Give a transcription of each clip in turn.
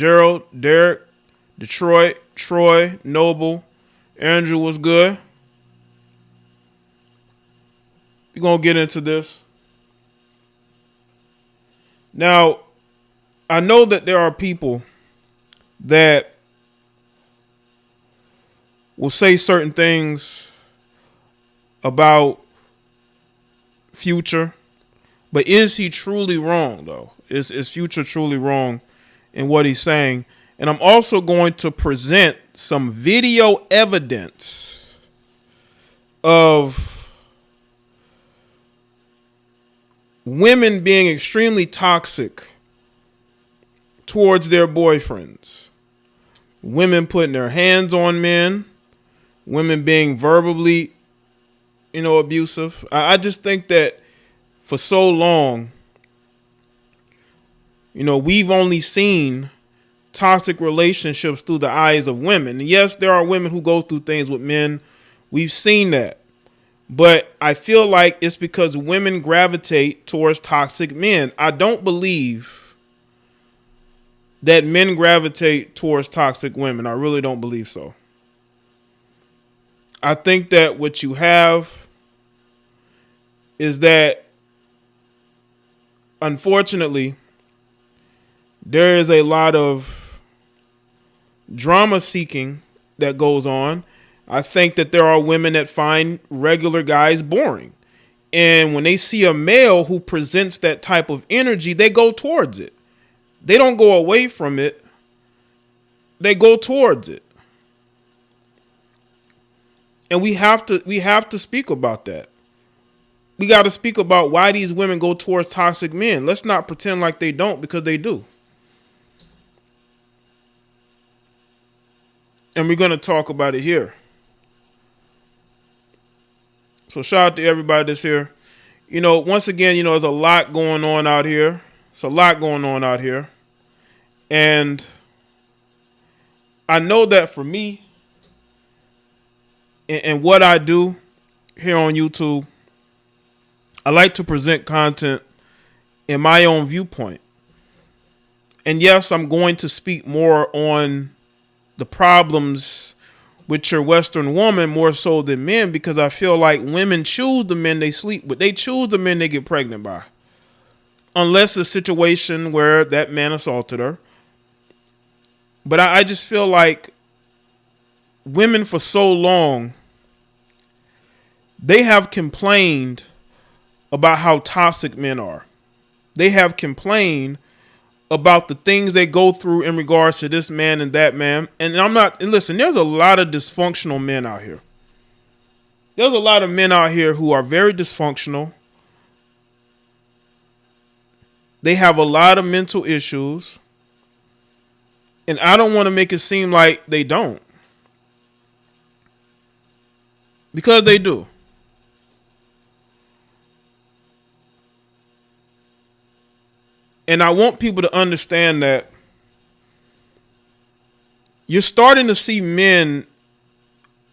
Gerald, Derek, Detroit, Troy, Noble, Andrew was good. We're going to get into this. Now, I know that there are people that will say certain things about Future, but is he truly wrong, though? Is Future truly wrong in what he's saying? And I'm also going to present some video evidence of women being extremely toxic towards their boyfriends. Women putting their hands on men. Women being verbally, abusive. I just think that for so long, we've only seen toxic relationships through the eyes of women. And yes, there are women who go through things with men. We've seen that. But I feel like it's because women gravitate towards toxic men. I don't believe that men gravitate towards toxic women. I really don't believe so. I think that what you have is that, unfortunately, there is a lot of drama seeking that goes on. I think that there are women that find regular guys boring. And when they see a male who presents that type of energy, they go towards it. They don't go away from it. They go towards it. And we have to speak about that. We got to speak about why these women go towards toxic men. Let's not pretend like they don't, because they do. And we're going to talk about it here. So shout out to everybody that's here. Once again, there's a lot going on out here. It's a lot going on out here. And I know that for me and what I do here on YouTube, I like to present content in my own viewpoint. And yes, I'm going to speak more on the problems with your Western woman more so than men, because I feel like women choose the men they sleep with. They choose the men they get pregnant by. Unless it's a situation where that man assaulted her. But I just feel like women for so long, they have complained about how toxic men are. They have complained about the things they go through in regards to this man and that man. And listen, there's a lot of dysfunctional men out here. There's a lot of men out here who are very dysfunctional. They have a lot of mental issues. And I don't want to make it seem like they don't. Because they do. And I want people to understand that you're starting to see men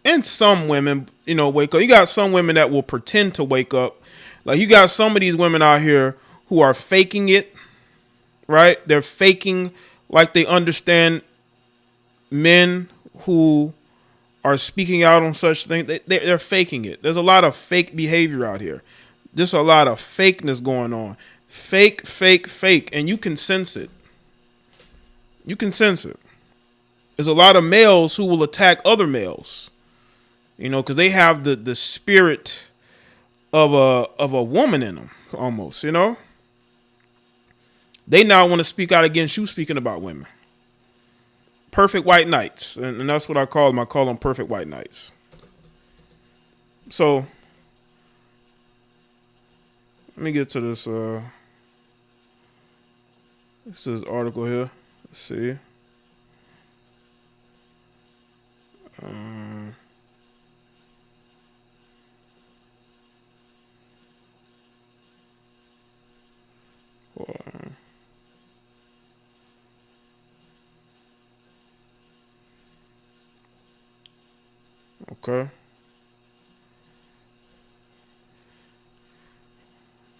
and some women, wake up. You got some women that will pretend to wake up. Like, you got some of these women out here who are faking it, right? They're faking like they understand men who are speaking out on such things. They're faking it. There's a lot of fake behavior out here. There's a lot of fakeness going on. Fake, fake, fake. And you can sense it. You can sense it. There's a lot of males who will attack other males, because they have the spirit of a woman in them almost, They now want to speak out against you speaking about women. Perfect white knights. And that's what I call them. I call them perfect white knights. So let me get to this. This is article here. Let's see. Okay.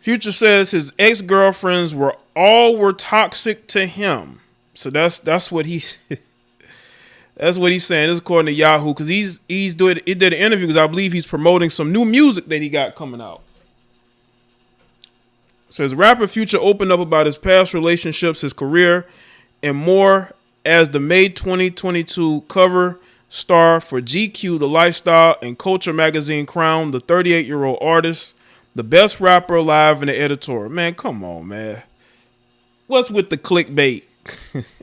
Future says his ex-girlfriends were toxic to him. So that's what he that's what he's saying. This is according to Yahoo, because he did an interview because I believe he's promoting some new music that he got coming out. Says rapper Future opened up about his past relationships, his career, and more as the May 2022 cover star for GQ, the lifestyle and culture magazine, crowned the 38-year-old artist the best rapper alive in the editorial. Man, come on, man. What's with the clickbait?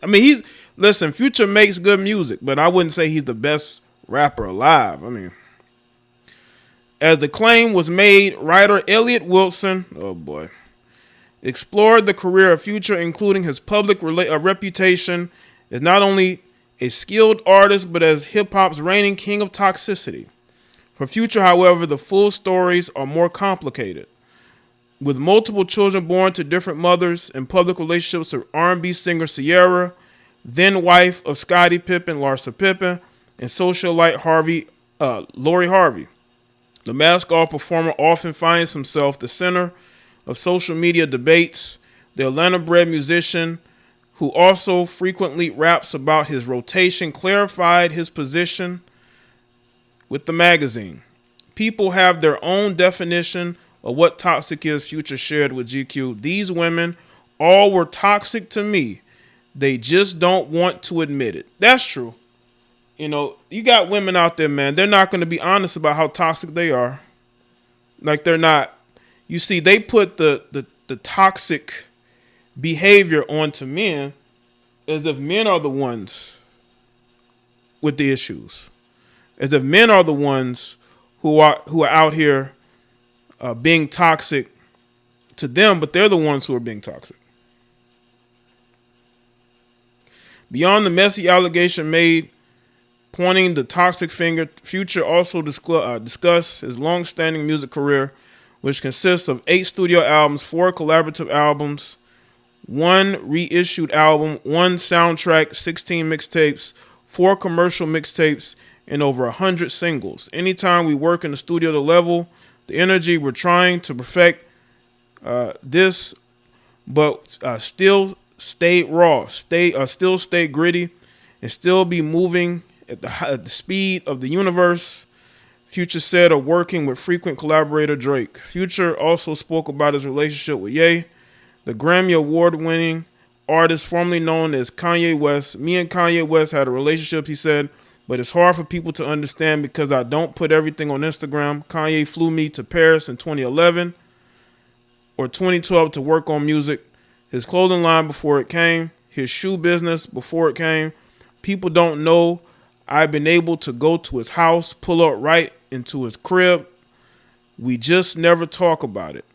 I mean, listen, Future makes good music, but I wouldn't say he's the best rapper alive. I mean, as the claim was made, writer Elliot Wilson, oh boy, explored the career of Future, including his public reputation as not only a skilled artist, but as hip-hop's reigning king of toxicity. For Future, however, the full stories are more complicated. With multiple children born to different mothers and public relationships with R&B singer Ciara, then wife of Scottie Pippen, Larsa Pippen, and socialite Lori Harvey. The mask off performer often finds himself the center of social media debates. The Atlanta-bred musician, who also frequently raps about his rotation, clarified his position with the magazine. People have their own definition of what toxic is, Future shared with GQ. These women all were toxic to me. They just don't want to admit it. That's true. You know, you got women out there, man. They're not going to be honest about how toxic they are. Like, they're not. You see, they put the toxic behavior onto men as if men are the ones with the issues. As if men are the ones who are out here being toxic to them, but they're the ones who are being toxic. Beyond the messy allegation made pointing the toxic finger, Future also discussed his long-standing music career, which consists of 8 studio albums, 4 collaborative albums, 1 reissued album, 1 soundtrack, 16 mixtapes, 4 commercial mixtapes, and over 100 singles. Anytime we work in the studio, the level, the energy, we're trying to perfect this, but still stay raw, still stay gritty, and still be moving at the speed of the universe, Future said of working with frequent collaborator Drake. Future also spoke about his relationship with Jaye, the Grammy Award-winning artist formerly known as Kanye West. Me and Kanye West had a relationship, he said, but it's hard for people to understand because I don't put everything on Instagram. Kanye flew me to Paris in 2011 or 2012 to work on music. His clothing line before it came, his shoe business before it came. People don't know I've been able to go to his house, pull up right into his crib. We just never talk about it.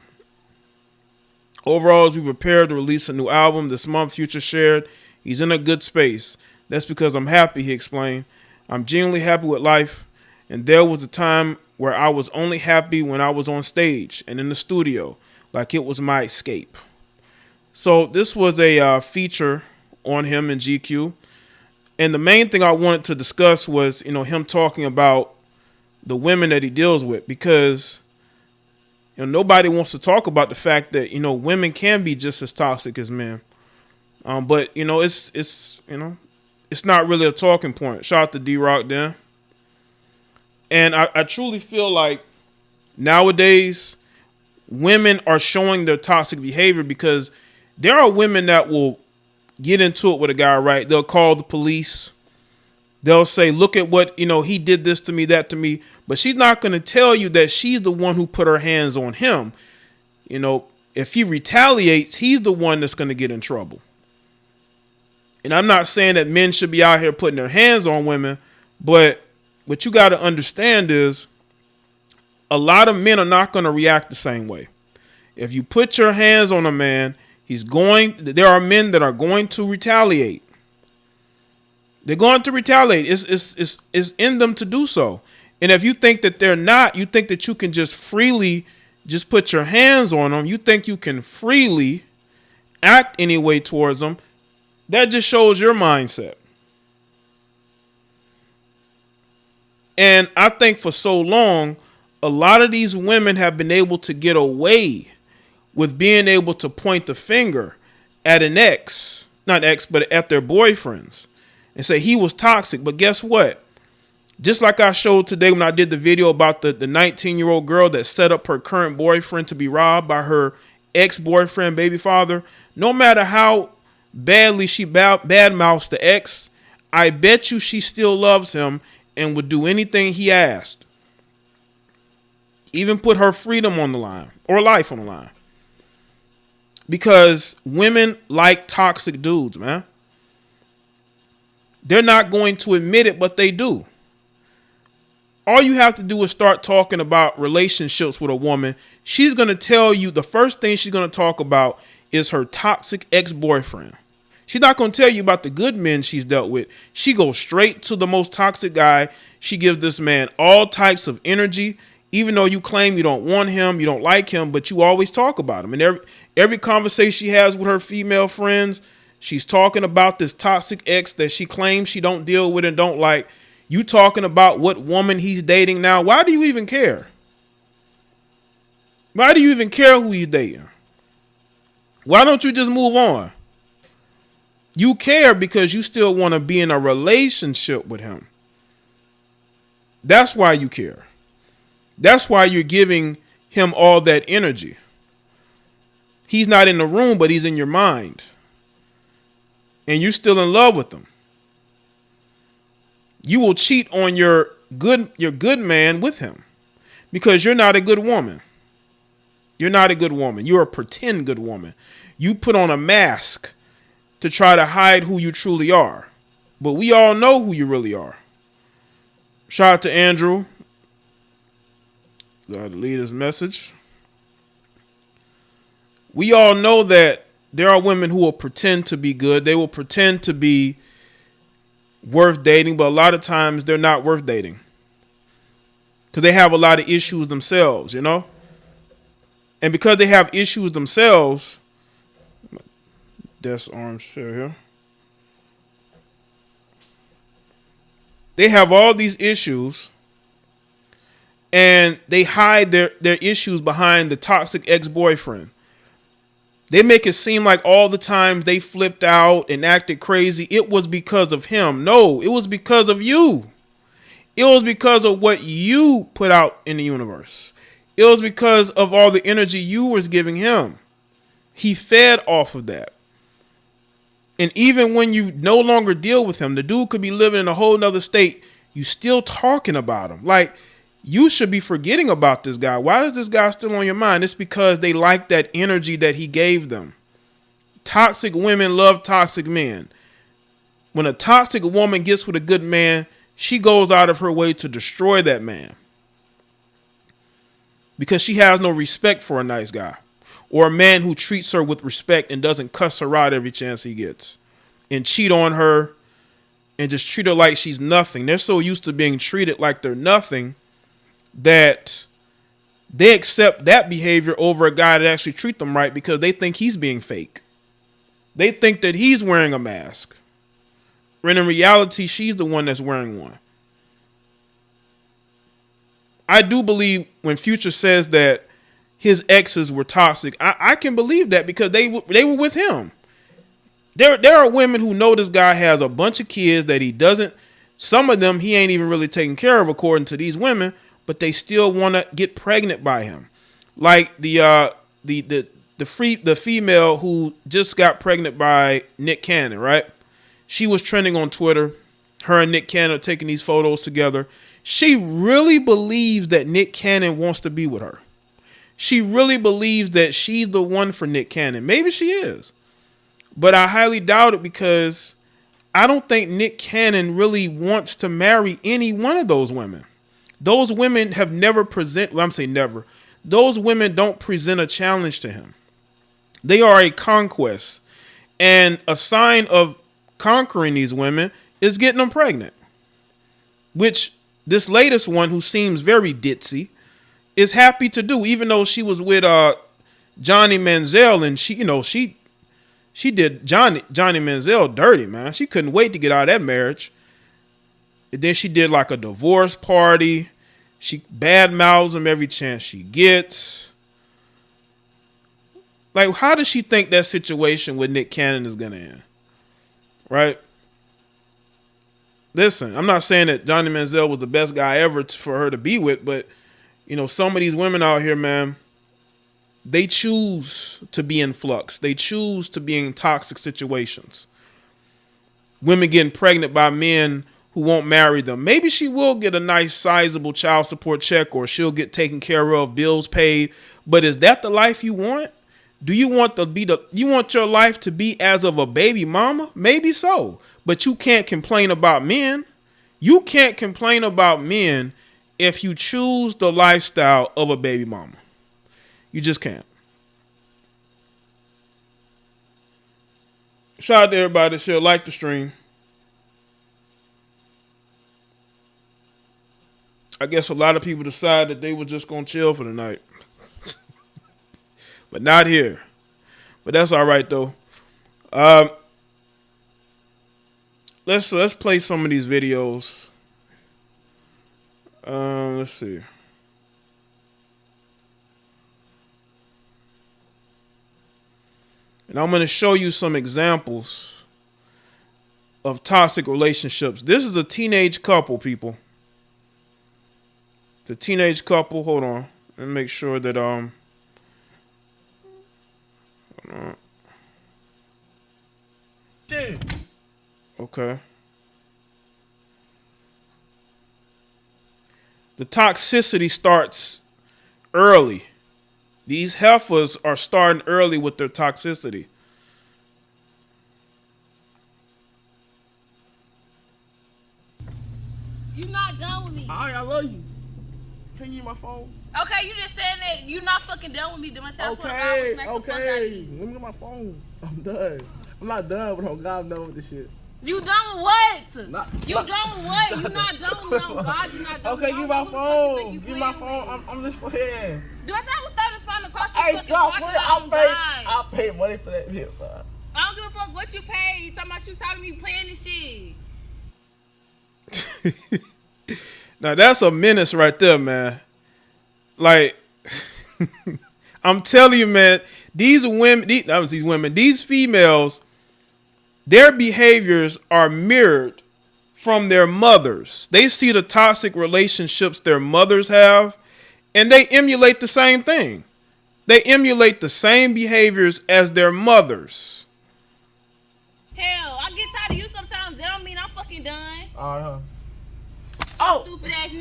Overall, as we prepare to release a new album this month, Future shared he's in a good space. That's because I'm happy, he explained. I'm genuinely happy with life, and there was a time where I was only happy when I was on stage and in the studio, like it was my escape. So this was a feature on him in GQ. And the main thing I wanted to discuss was, him talking about the women that he deals with, because nobody wants to talk about the fact that women can be just as toxic as men. But it's not really a talking point. Shout out to D-Rock then. And I truly feel like nowadays women are showing their toxic behavior, because there are women that will get into it with a guy, right? They'll call the police. They'll say, look at what, he did this to me, that to me. But she's not going to tell you that she's the one who put her hands on him. If he retaliates, he's the one that's going to get in trouble. And I'm not saying that men should be out here putting their hands on women, but what you got to understand is a lot of men are not going to react the same way. If you put your hands on a man, there are men that are going to retaliate. They're going to retaliate. It's in them to do so. And if you think that they're not, you think that you can just freely just put your hands on them. You think you can freely act any way towards them. That just shows your mindset. And I think for so long, a lot of these women have been able to get away with being able to point the finger at an ex. not ex, but at their boyfriends and say he was toxic. But guess what? Just like I showed today when I did the video about the 19-year-old girl that set up her current boyfriend to be robbed by her ex-boyfriend, baby father, no matter how badly she badmouths the ex, I bet you she still loves him and would do anything he asked. Even put her freedom on the line or life on the line. Because women like toxic dudes, man. They're not going to admit it, but they do. All you have to do is start talking about relationships with a woman. She's going to tell you the first thing she's going to talk about is her toxic ex-boyfriend. She's not going to tell you about the good men she's dealt with. She goes straight to the most toxic guy. She gives this man all types of energy, even though you claim you don't want him, you don't like him, but you always talk about him. And every conversation she has with her female friends, she's talking about this toxic ex that she claims she don't deal with and don't like. You talking about what woman he's dating now. Why do you even care? Why do you even care who he's dating? Why don't you just move on? You care because you still want to be in a relationship with him. That's why you care. That's why you're giving him all that energy. He's not in the room, but he's in your mind. And you're still in love with him. You will cheat on your good man with him because you're not a good woman. You're not a good woman. You're a pretend good woman. You put on a mask to try to hide who you truly are. But we all know who you really are. Shout out to Andrew. Delete his message. We all know that there are women who will pretend to be good. They will pretend to be worth dating, but a lot of times they're not worth dating because they have a lot of issues themselves, you know? And because they have issues themselves, that's orange share here. They have all these issues and they hide their issues behind the toxic ex-boyfriend. They make it seem like all the times they flipped out and acted crazy, it was because of him. No, it was because of you. It was because of what you put out in the universe. It was because of all the energy you was giving him. He fed off of that. And even when you no longer deal with him, the dude could be living in a whole nother state. You still talking about him. Like, you should be forgetting about this guy. Why is this guy still on your mind? It's because they like that energy that he gave them. Toxic women love toxic men. When a toxic woman gets with a good man, she goes out of her way to destroy that man. Because she has no respect for a nice guy. Or a man who treats her with respect and doesn't cuss her out every chance he gets. And cheat on her and just treat her like she's nothing. They're so used to being treated like they're nothing that they accept that behavior over a guy that actually treat them right because they think he's being fake. They think that he's wearing a mask. When in reality, she's the one that's wearing one. I do believe when Future says that his exes were toxic, I can believe that because they were with him. There are women who know this guy has a bunch of kids that he doesn't, some of them he ain't even really taking care of according to these women, but they still want to get pregnant by him. Like the female who just got pregnant by Nick Cannon, right? She was trending on Twitter. Her and Nick Cannon are taking these photos together. She really believes that Nick Cannon wants to be with her. She really believes that she's the one for Nick Cannon. Maybe she is. But I highly doubt it because I don't think Nick Cannon really wants to marry any one of those women. Those women have never I'm saying never. Those women don't present a challenge to him. They are a conquest. And a sign of conquering these women is getting them pregnant. Which this latest one, who seems very ditzy, is happy to do, even though she was with Johnny Manziel and she did Johnny Manziel dirty, man. She couldn't wait to get out of that marriage. And then she did like a divorce party. She badmouths him every chance she gets. Like, how does she think that situation with Nick Cannon is going to end? right? Listen, I'm not saying that Johnny Manziel was the best guy ever for her to be with, but you know, some of these women out here, man, they choose to be in flux. They choose to be in toxic situations. Women getting pregnant by men who won't marry them. Maybe she will get a nice sizable child support check, or she'll get taken care of, bills paid. But is that the life you want? Do you want you want your life to be as of a baby mama? Maybe so. But you can't complain about men. You can't complain about men if you choose the lifestyle of a baby mama. You just can't. Shout out to everybody that should like the stream. I guess a lot of people decided that they were just going to chill for the night. But not here. But that's all right, though. Let's play some of these videos. Let's see. And I'm going to show you some examples of toxic relationships. This is a teenage couple, people. It's a teenage couple. Hold on. Let me make sure that hold on. Okay. The toxicity starts early. These heifers are starting early with their toxicity. You not done with me. Alright, I love you. Can you use my phone? Okay, you just saying that you not fucking done with me. Okay. Let me get my phone. I'm done. I'm not done, but I'm done with this shit. You done with what? Done with what? You not done with me. Oh God, you not done with me. Okay, give my phone. Give my phone. I'm just playing. Do I tell you thought it's fine to cost Hey, fucking stop watch playing. I'll pay money for that video, bro. I don't give a fuck what you pay. You talking about you telling me playing this shit. Now that's a menace right there, man. Like, I'm telling you, man, these females, their behaviors are mirrored from their mothers. They see the toxic relationships their mothers have, and they emulate the same thing. They emulate the same behaviors as their mothers. Hell, I get tired of you sometimes. That don't mean I'm fucking done. Oh! Stupid ass. You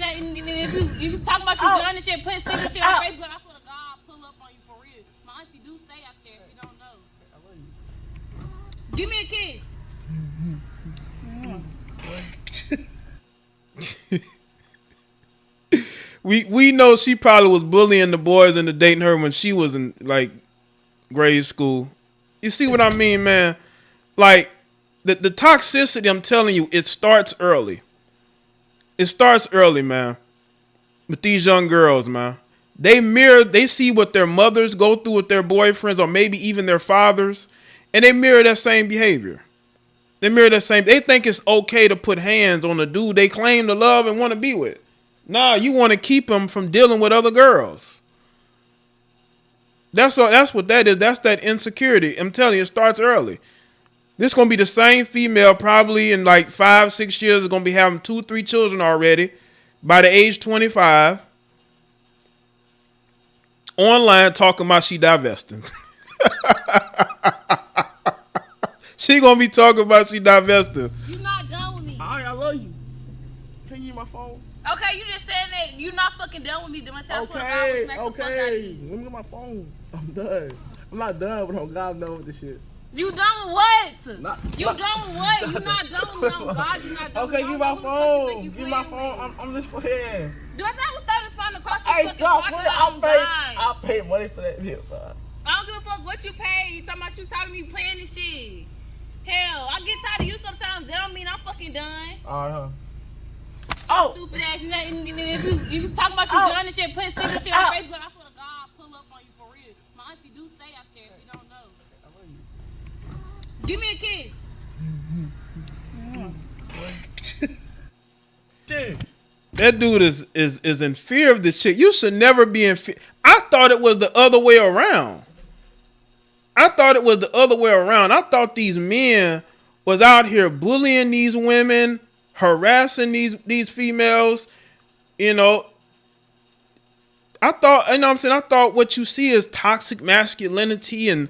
talking about you done and shit, putting secret shit on Facebook. I swear to God, I'll pull up on you for real. My auntie do stay out there if you don't know. Give me a kiss. We know she probably was bullying the boys into dating her when she was in like grade school. You see what I mean, man? Like the toxicity, I'm telling you, it starts early. It starts early, man. With these young girls, man. They see what their mothers go through with their boyfriends or maybe even their fathers, and they mirror that same behavior. They think it's okay to put hands on a dude they claim to love and want to be with. Nah, you want to keep them from dealing with other girls. That's what that is. That's that insecurity. I'm telling you, it starts early. This is going to be the same female probably in like 5-6 years is going to be having 2-3 children already by the age 25. Online talking about she divesting. She going to be talking about she divesting. You not done with me. Alright, I love you. Can you use my phone? Okay, you just saying that you not fucking done with me. Okay. Let me get my phone. I'm done. I'm not done, but I'm done with this shit. You done with what? You done with what? You not done with me. Oh God, you not done with me. Okay, give my phone. Give my phone. I'm just playing. Do I tell you thought it's fine to cost Hey, fucking stop watch playing. I'll pay money for that video, bro. I don't give a fuck what you pay. You talking about you telling me playing this shit. Hell, I get tired of you sometimes. That don't mean I'm fucking done. Oh! Stupid ass. You talking about you done and shit, putting secret shit on Facebook. I swear to God, I'll pull up on you for real. My auntie do stay out there if you don't know. Give me a kiss. That dude is in fear of this chick. You should never be in fear. I thought it was the other way around. I thought these men was out here bullying these women, harassing these females. You know, I thought, you know what I'm saying? I thought what you see is toxic masculinity and,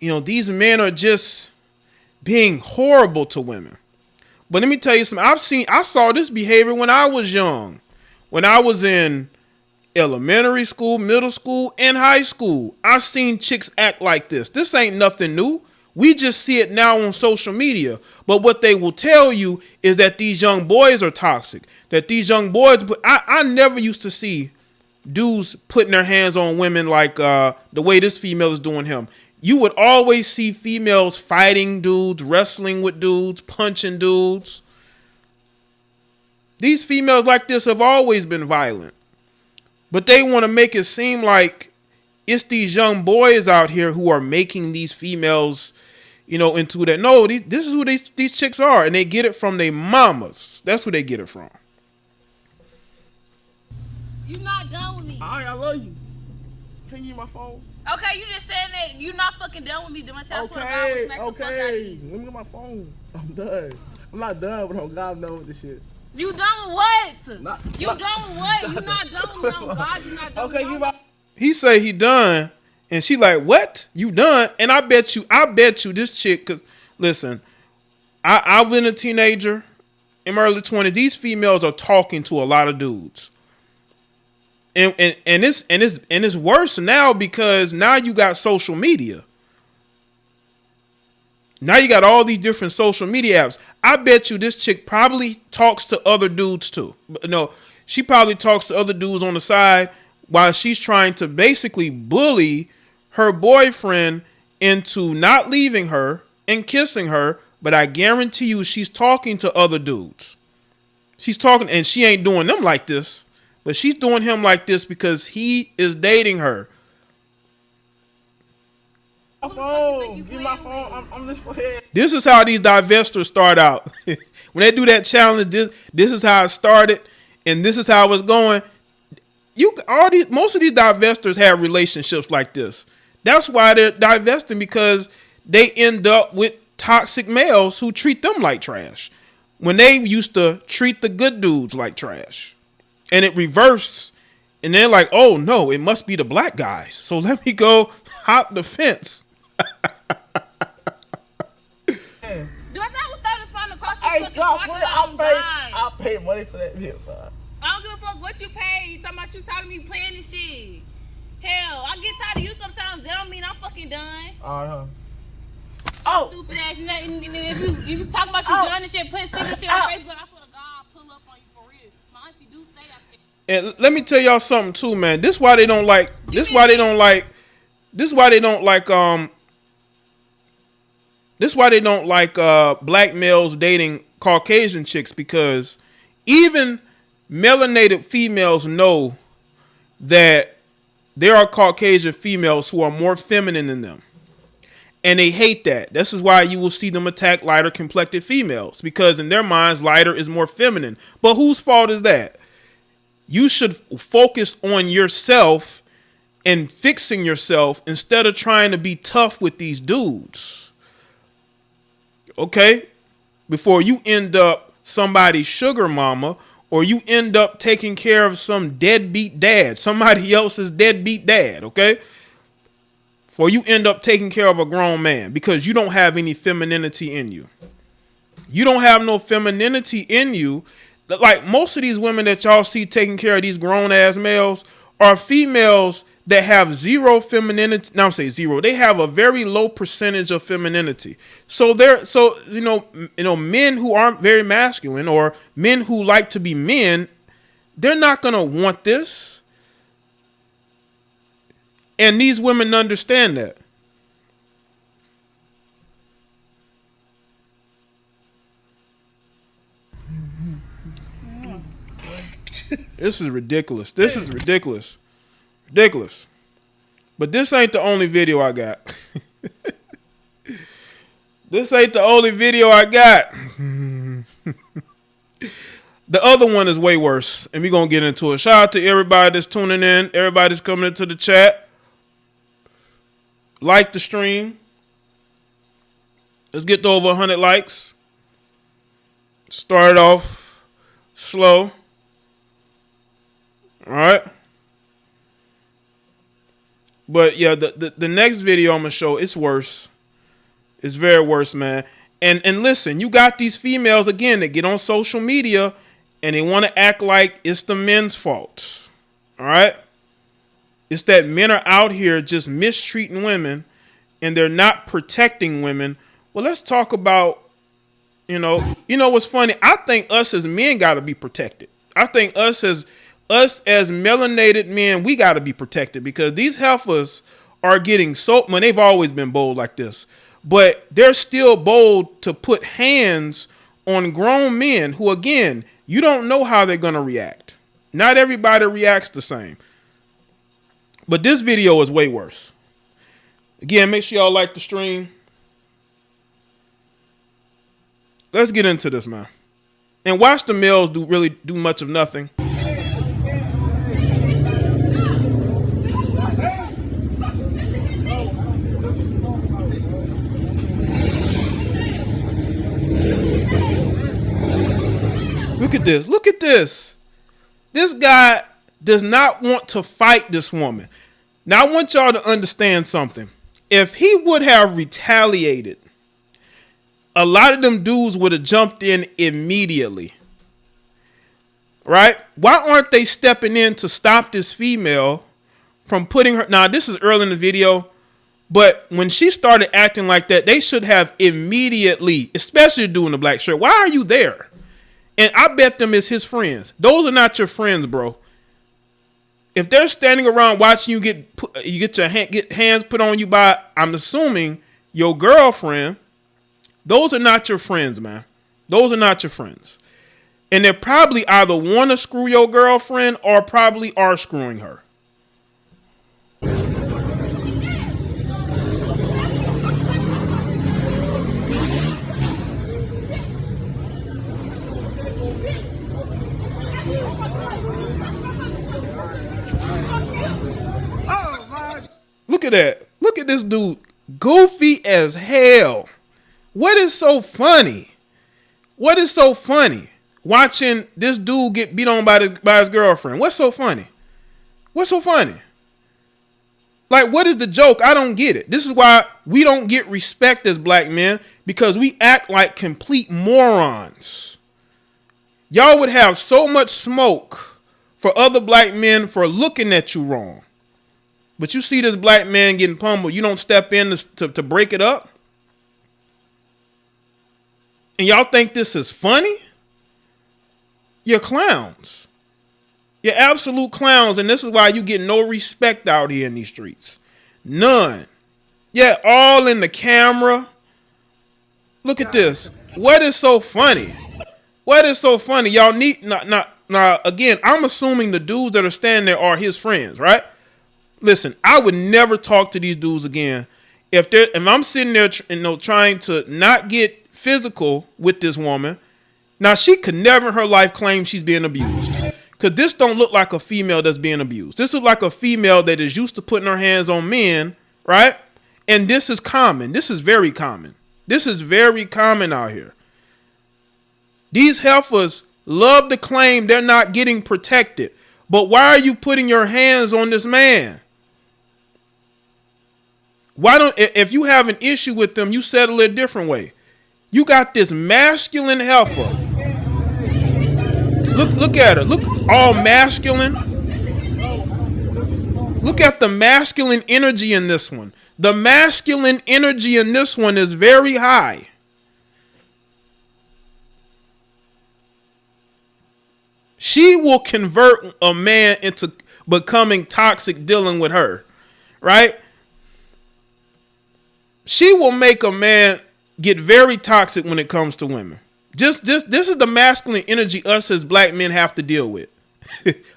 you know, these men are just being horrible to women. But let me tell you something. I saw this behavior when I was young. When I was in elementary school, middle school, and high school, I seen chicks act like this. This ain't nothing new. We just see it now on social media. But what they will tell you is that these young boys are toxic. That these young boys, but I never used to see dudes putting their hands on women like the way this female is doing him. You would always see females fighting dudes, wrestling with dudes, punching dudes. These females like this have always been violent. But they want to make it seem like it's these young boys out here who are making these females, you know, into that. No, this is who these chicks are. And they get it from their mamas. That's who they get it from. You not done with me. Alright, I love you. Can you use my phone? Okay, you just said that you not fucking done with me. Okay. Let me get my phone. I'm done. I'm not done, but I'm God done with this shit. You done with what? You done with what? You not done with me. Oh God, you not done with me. Okay, He say he done, and she like, what? You done? And I bet you this chick, cause listen, I've been a teenager in my early 20s. These females are talking to a lot of dudes. And it's worse now because now you got social media. Now you got all these different social media apps. I bet you this chick probably talks to other dudes too. No, she probably talks to other dudes on the side while she's trying to basically bully her boyfriend into not leaving her and kissing her. But I guarantee you she's talking to other dudes. She's talking, and she ain't doing them like this. But she's doing him like this because he is dating her. My phone. Give my phone. I'm just playing. This is how these divestors start out. When they do that challenge, this is how it started, and this is how it's going. Most of these divestors have relationships like this. That's why they're divesting, because they end up with toxic males who treat them like trash when they used to treat the good dudes like trash. And it reversed, and they're like, oh no, it must be the black guys. So let me go hop the fence. Do I tell you that it's fine to cost Hey, fucking stop. $40,000? I'll pay money for that video, bro. I don't give a fuck what you pay. You talking about you tired of me playing this shit. Hell, I get tired of you sometimes. That don't mean I'm fucking done. Oh. Stupid ass. If you talking about you done and shit, putting secret shit on Facebook, I swear to God, pull up on you for real. My auntie do stay out there. And let me tell y'all something too, man. This why they don't like. This why they don't like. This why they don't like. This why they don't like black males dating Caucasian chicks, because even melanated females know that there are Caucasian females who are more feminine than them. And they hate that. This is why you will see them attack lighter complected females, because in their minds, lighter is more feminine. But whose fault is that? You should focus on yourself and fixing yourself instead of trying to be tough with these dudes. Okay? Before you end up somebody's sugar mama, or you end up taking care of some deadbeat dad, somebody else's deadbeat dad, okay? Or you end up taking care of a grown man because you don't have any femininity in you. You don't have no femininity in you. Like most of these women that y'all see taking care of these grown ass males are females that have zero femininity. Now I'm saying zero. They have a very low percentage of femininity. So men who aren't very masculine, or men who like to be men, they're not gonna want this. And these women understand that. This is ridiculous. This is ridiculous. Ridiculous. But this ain't the only video I got. This ain't the only video I got. The other one is way worse, and we're going to get into it. Shout out to everybody that's tuning in, everybody that's coming into the chat. Like the stream. Let's get to over 100 likes. Start off slow. All right. But yeah, the next video I'm gonna show, it's worse. It's very worse, man. And listen, you got these females again that get on social media and they want to act like it's the men's fault. All right. It's that men are out here just mistreating women and they're not protecting women. Well, let's talk about, you know what's funny? I think us as men got to be protected. I think us as melanated men, we got to be protected because these heifers are getting so, well, they've always been bold like this, but they're still bold to put hands on grown men who, again, you don't know how they're going to react. Not everybody reacts the same. But this video is way worse. Again, make sure y'all like the stream. Let's get into this, man. And watch the males really do much of nothing. Look at this. Look at this. This guy does not want to fight this woman. Now, I want y'all to understand something. If he would have retaliated, a lot of them dudes would have jumped in immediately. Right? Why aren't they stepping in to stop this female from putting her... Now, this is early in the video, but when she started acting like that, they should have immediately, especially doing the black shirt. Why are you there? And I bet them it's his friends. Those are not your friends, bro. If they're standing around watching you get hands put on you by, I'm assuming, your girlfriend, those are not your friends, man. Those are not your friends. And they probably either want to screw your girlfriend or probably are screwing her. Look at that. Look at this dude. Goofy as hell. What is so funny? What is so funny? Watching this dude get beat on by his girlfriend. What's so funny? What's so funny? Like, what is the joke? I don't get it. This is why we don't get respect as black men, because we act like complete morons. Y'all would have so much smoke for other black men for looking at you wrong. But you see this black man getting pummeled, you don't step in to break it up? And y'all think this is funny? You're clowns. You're absolute clowns, and this is why you get no respect out here in these streets. None. Yeah, all in the camera. Look at this. What is so funny? What is so funny? Y'all need... Now, again, I'm assuming the dudes that are standing there are his friends, right? Listen, I would never talk to these dudes again. If I'm sitting there, trying to not get physical with this woman, now she could never in her life claim she's being abused, because this don't look like a female that's being abused. This looks like a female that is used to putting her hands on men, right? And this is common. This is very common. This is very common out here. These heifers love to claim they're not getting protected, but why are you putting your hands on this man? Why don't, if you have an issue with them, you settle it a different way. You got this masculine heifer. Look at her. Look, all masculine. Look at the masculine energy in this one. The masculine energy in this one is very high. She will convert a man into becoming toxic dealing with her, right? She will make a man get very toxic when it comes to women. This is the masculine energy us as black men have to deal with.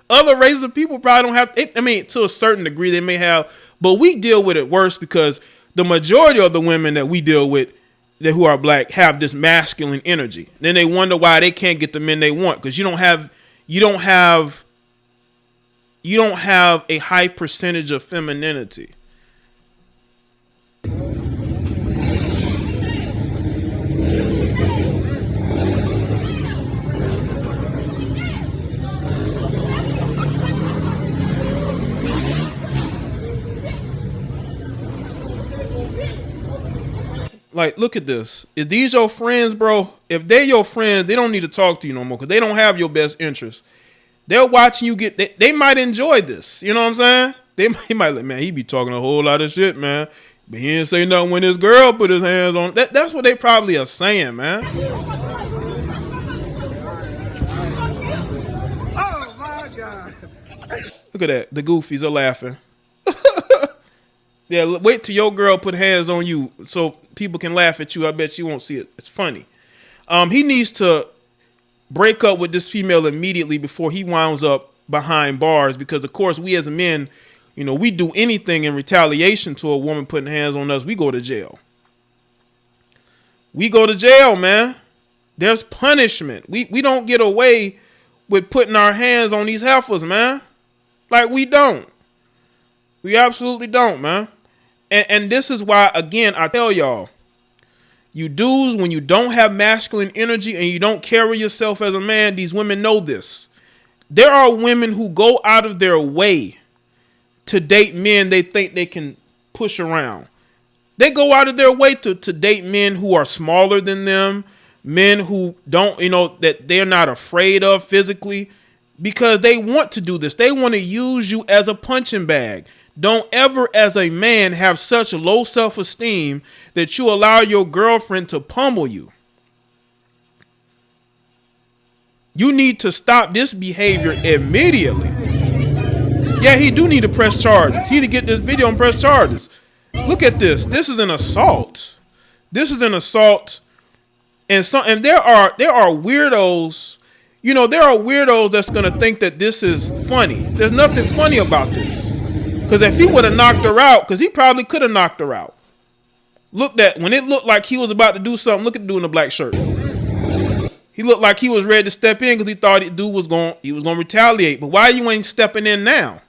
Other races of people probably don't have. I mean, to a certain degree they may have, but we deal with it worse because the majority of the women that we deal with who are black have this masculine energy. Then they wonder why they can't get the men they want, because you don't have a high percentage of femininity. Like, look at this. If these your friends, bro, if they your friends, they don't need to talk to you no more because they don't have your best interest. They're watching you get, they might enjoy this. You know what I'm saying? They might like, man, he be talking a whole lot of shit, man. But he didn't say nothing when his girl put his hands on. That's what they probably are saying, man. Oh my God. Look at that. The goofies are laughing. Yeah, wait till your girl put hands on you so people can laugh at you. I bet you won't see it. It's funny. He needs to break up with this female immediately before he winds up behind bars because, of course, we as men, you know, we do anything in retaliation to a woman putting hands on us. We go to jail. We go to jail, man. There's punishment. We don't get away with putting our hands on these heifers, man. Like, we don't. We absolutely don't, man. And this is why, again, I tell y'all, you dudes, when you don't have masculine energy and you don't carry yourself as a man, these women know this. There are women who go out of their way to date men they think they can push around. They go out of their way to date men who are smaller than them, men who don't, you know, that they're not afraid of physically because they want to do this. They want to use you as a punching bag. Don't ever, as a man, have such low self-esteem that you allow your girlfriend to pummel you. You need to stop this behavior immediately. Yeah, he do need to press charges. He need to get this video and press charges. Look at this. This is an assault. This is an assault. And there are weirdos. You know, there are weirdos that's gonna think that this is funny. There's nothing funny about this. Because if he would have knocked her out, because he probably could have knocked her out. Look, that when it looked like he was about to do something, look at the dude in the black shirt. He looked like he was ready to step in because he thought the dude was going to retaliate. But why you ain't stepping in now?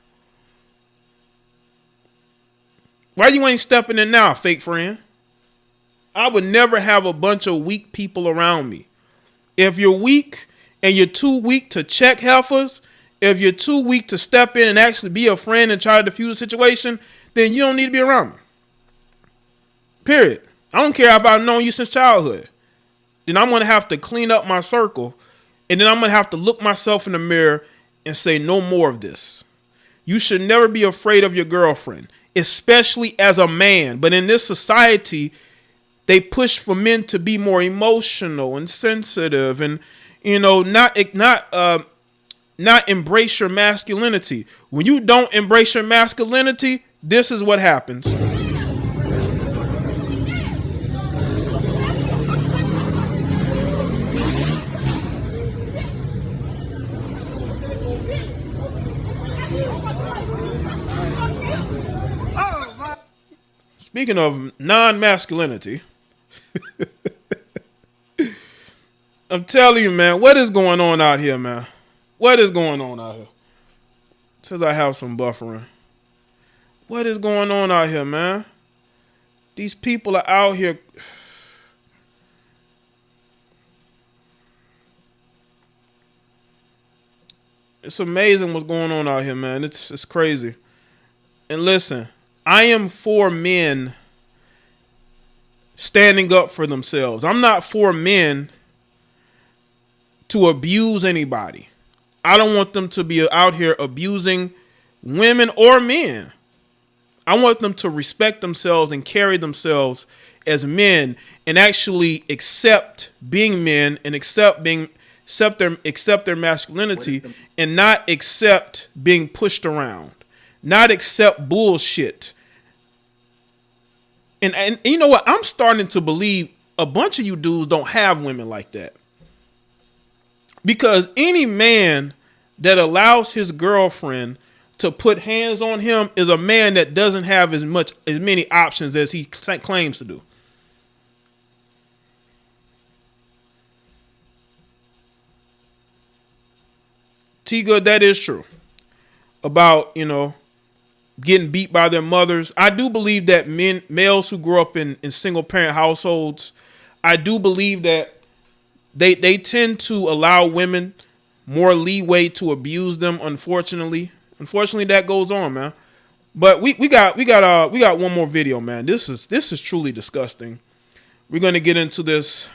Why you ain't stepping in now, fake friend? I would never have a bunch of weak people around me. If you're weak and you're too weak to check heifers, if you're too weak to step in and actually be a friend and try to defuse the situation, then you don't need to be around me. Period. I don't care if I've known you since childhood. Then I'm going to have to clean up my circle, and then I'm going to have to look myself in the mirror and say no more of this. You should never be afraid of your girlfriend, especially as a man. But in this society, they push for men to be more emotional and sensitive and, you know, not embrace your masculinity. When you don't embrace your masculinity, this is what happens. Speaking of non-masculinity, I'm telling you, man, what is going on out here, man? What is going on out here? It says I have some buffering. What is going on out here, man? These people are out here. It's amazing what's going on out here, man. It's crazy. And listen, I am for men standing up for themselves. I'm not for men to abuse anybody. I don't want them to be out here abusing women or men. I want them to respect themselves and carry themselves as men and actually accept being men and accept their masculinity and not accept being pushed around, not accept bullshit. And you know what? I'm starting to believe a bunch of you dudes don't have women like that. Because any man that allows his girlfriend to put hands on him is a man that doesn't have as many options as he claims to do. T-Good, that is true. About, you know, getting beat by their mothers. I do believe that males who grow up in single parent households, I do believe that they tend to allow women more leeway to abuse them. Unfortunately, that goes on, man. But we got one more video, man. This is truly disgusting. We're going to get into this.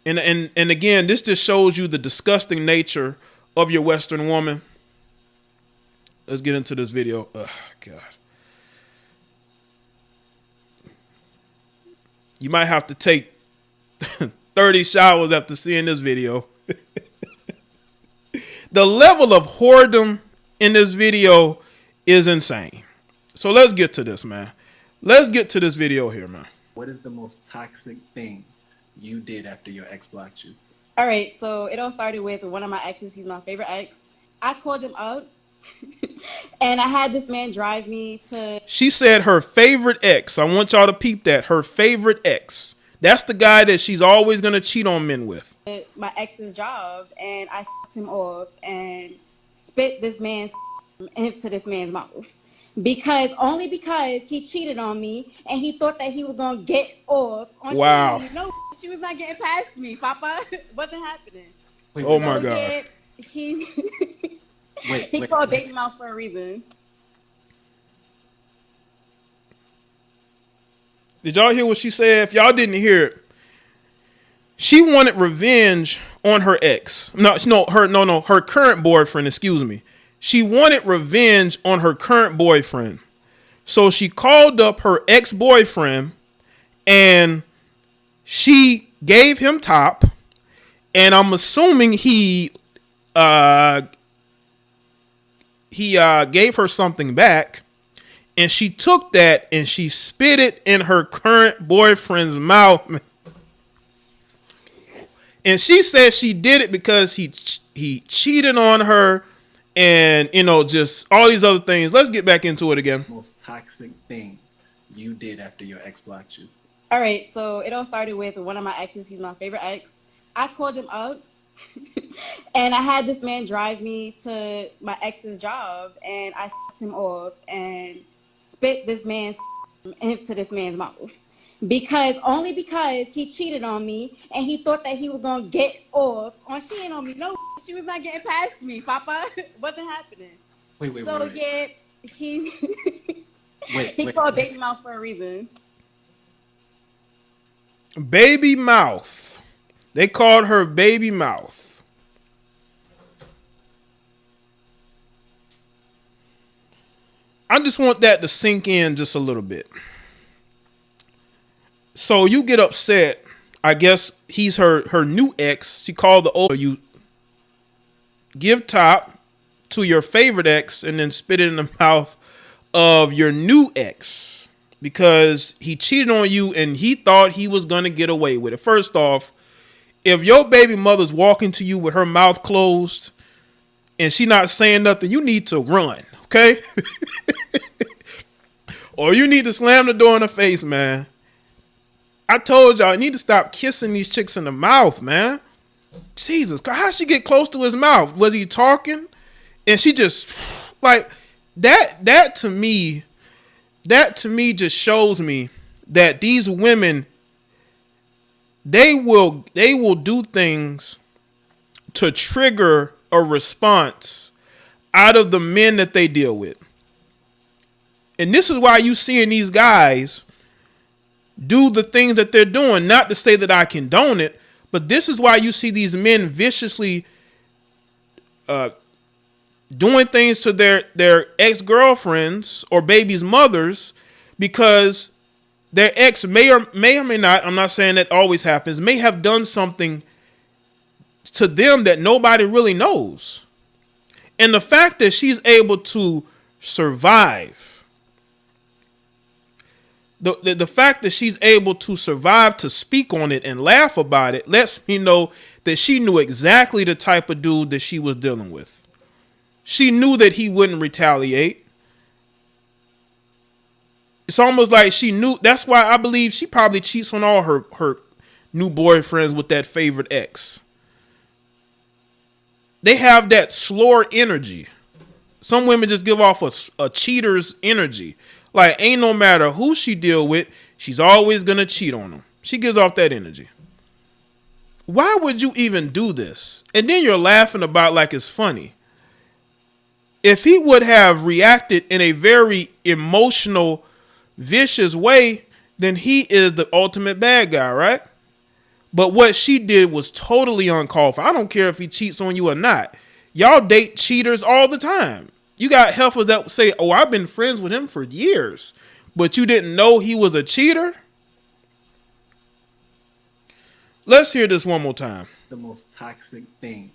And again, this just shows you the disgusting nature of your Western woman. Let's get into this video. Oh, God. You might have to take 30 showers after seeing this video. The level of whoredom in this video is insane. So let's get to this, man. Let's get to this video here, man. What is the most toxic thing you did after your ex blocked you? All right, so it all started with one of my exes. He's my favorite ex. I called him up, and I had this man drive me to... She said her favorite ex. I want y'all to peep that. Her favorite ex. That's the guy that she's always going to cheat on men with. My ex's job, and I s***ed him off and spit this man's into this man's mouth. Only because he cheated on me, and he thought that he was going to get off on... Wow. No, she was not getting past me, Papa. It wasn't happening. Wait, oh, my God. Yeah, he called baby mouth for a reason. Did y'all hear what she said? If y'all didn't hear it, she wanted revenge on her ex. Her current boyfriend, excuse me. She wanted revenge on her current boyfriend. So she called up her ex-boyfriend and she gave him top. And I'm assuming he gave her something back. And she took that and she spit it in her current boyfriend's mouth. And she said she did it because he cheated on her and, just all these other things. Let's get back into it again. Most toxic thing you did after your ex blocked you? All right, so it all started with one of my exes. He's my favorite ex. I called him up, and I had this man drive me to my ex's job, and I s***ed him off and spit this man's into this man's mouth. Only because he cheated on me, and he thought that he was going to get off on cheating on me. No, she was not getting past me, Papa. It wasn't happening. Wait. Yeah, he called baby mouth for a reason. Baby mouth. They called her baby mouth. I just want that to sink in just a little bit. So you get upset. I guess he's her new ex. She called the old. You give top to your favorite ex and then spit it in the mouth of your new ex because he cheated on you and he thought he was going to get away with it. First off, if your baby mother's walking to you with her mouth closed and she not saying nothing, you need to run, okay? Or you need to slam the door in her face, man. I told y'all, I need to stop kissing these chicks in the mouth, man. Jesus, how'd she get close to his mouth? Was he talking? And she just, like, that to me just shows me that these women, they will do things to trigger a response out of the men that they deal with. And this is why you seeing these guys do the things that they're doing. Not to say that I condone it, but this is why you see these men viciously doing things to their ex-girlfriends or babies' mothers because their ex may or may not, I'm not saying that always happens, may have done something to them that nobody really knows. And the fact that she's able to survive, the fact that she's able to survive to speak on it and laugh about it lets me know that she knew exactly the type of dude that she was dealing with. She knew that he wouldn't retaliate. It's almost like she knew. That's why I believe she probably cheats on all her new boyfriends with that favorite ex. They have that slower energy. Some women just give off a cheater's energy. Like, ain't no matter who she deal with, she's always going to cheat on them. She gives off that energy. Why would you even do this? And then you're laughing about like it's funny. If he would have reacted in a very emotional, vicious way, then he is the ultimate bad guy, right? But what she did was totally uncalled for. I don't care if he cheats on you or not. Y'all date cheaters all the time. You got heifers that say, oh, I've been friends with him for years, but you didn't know he was a cheater? Let's hear this one more time. The most toxic thing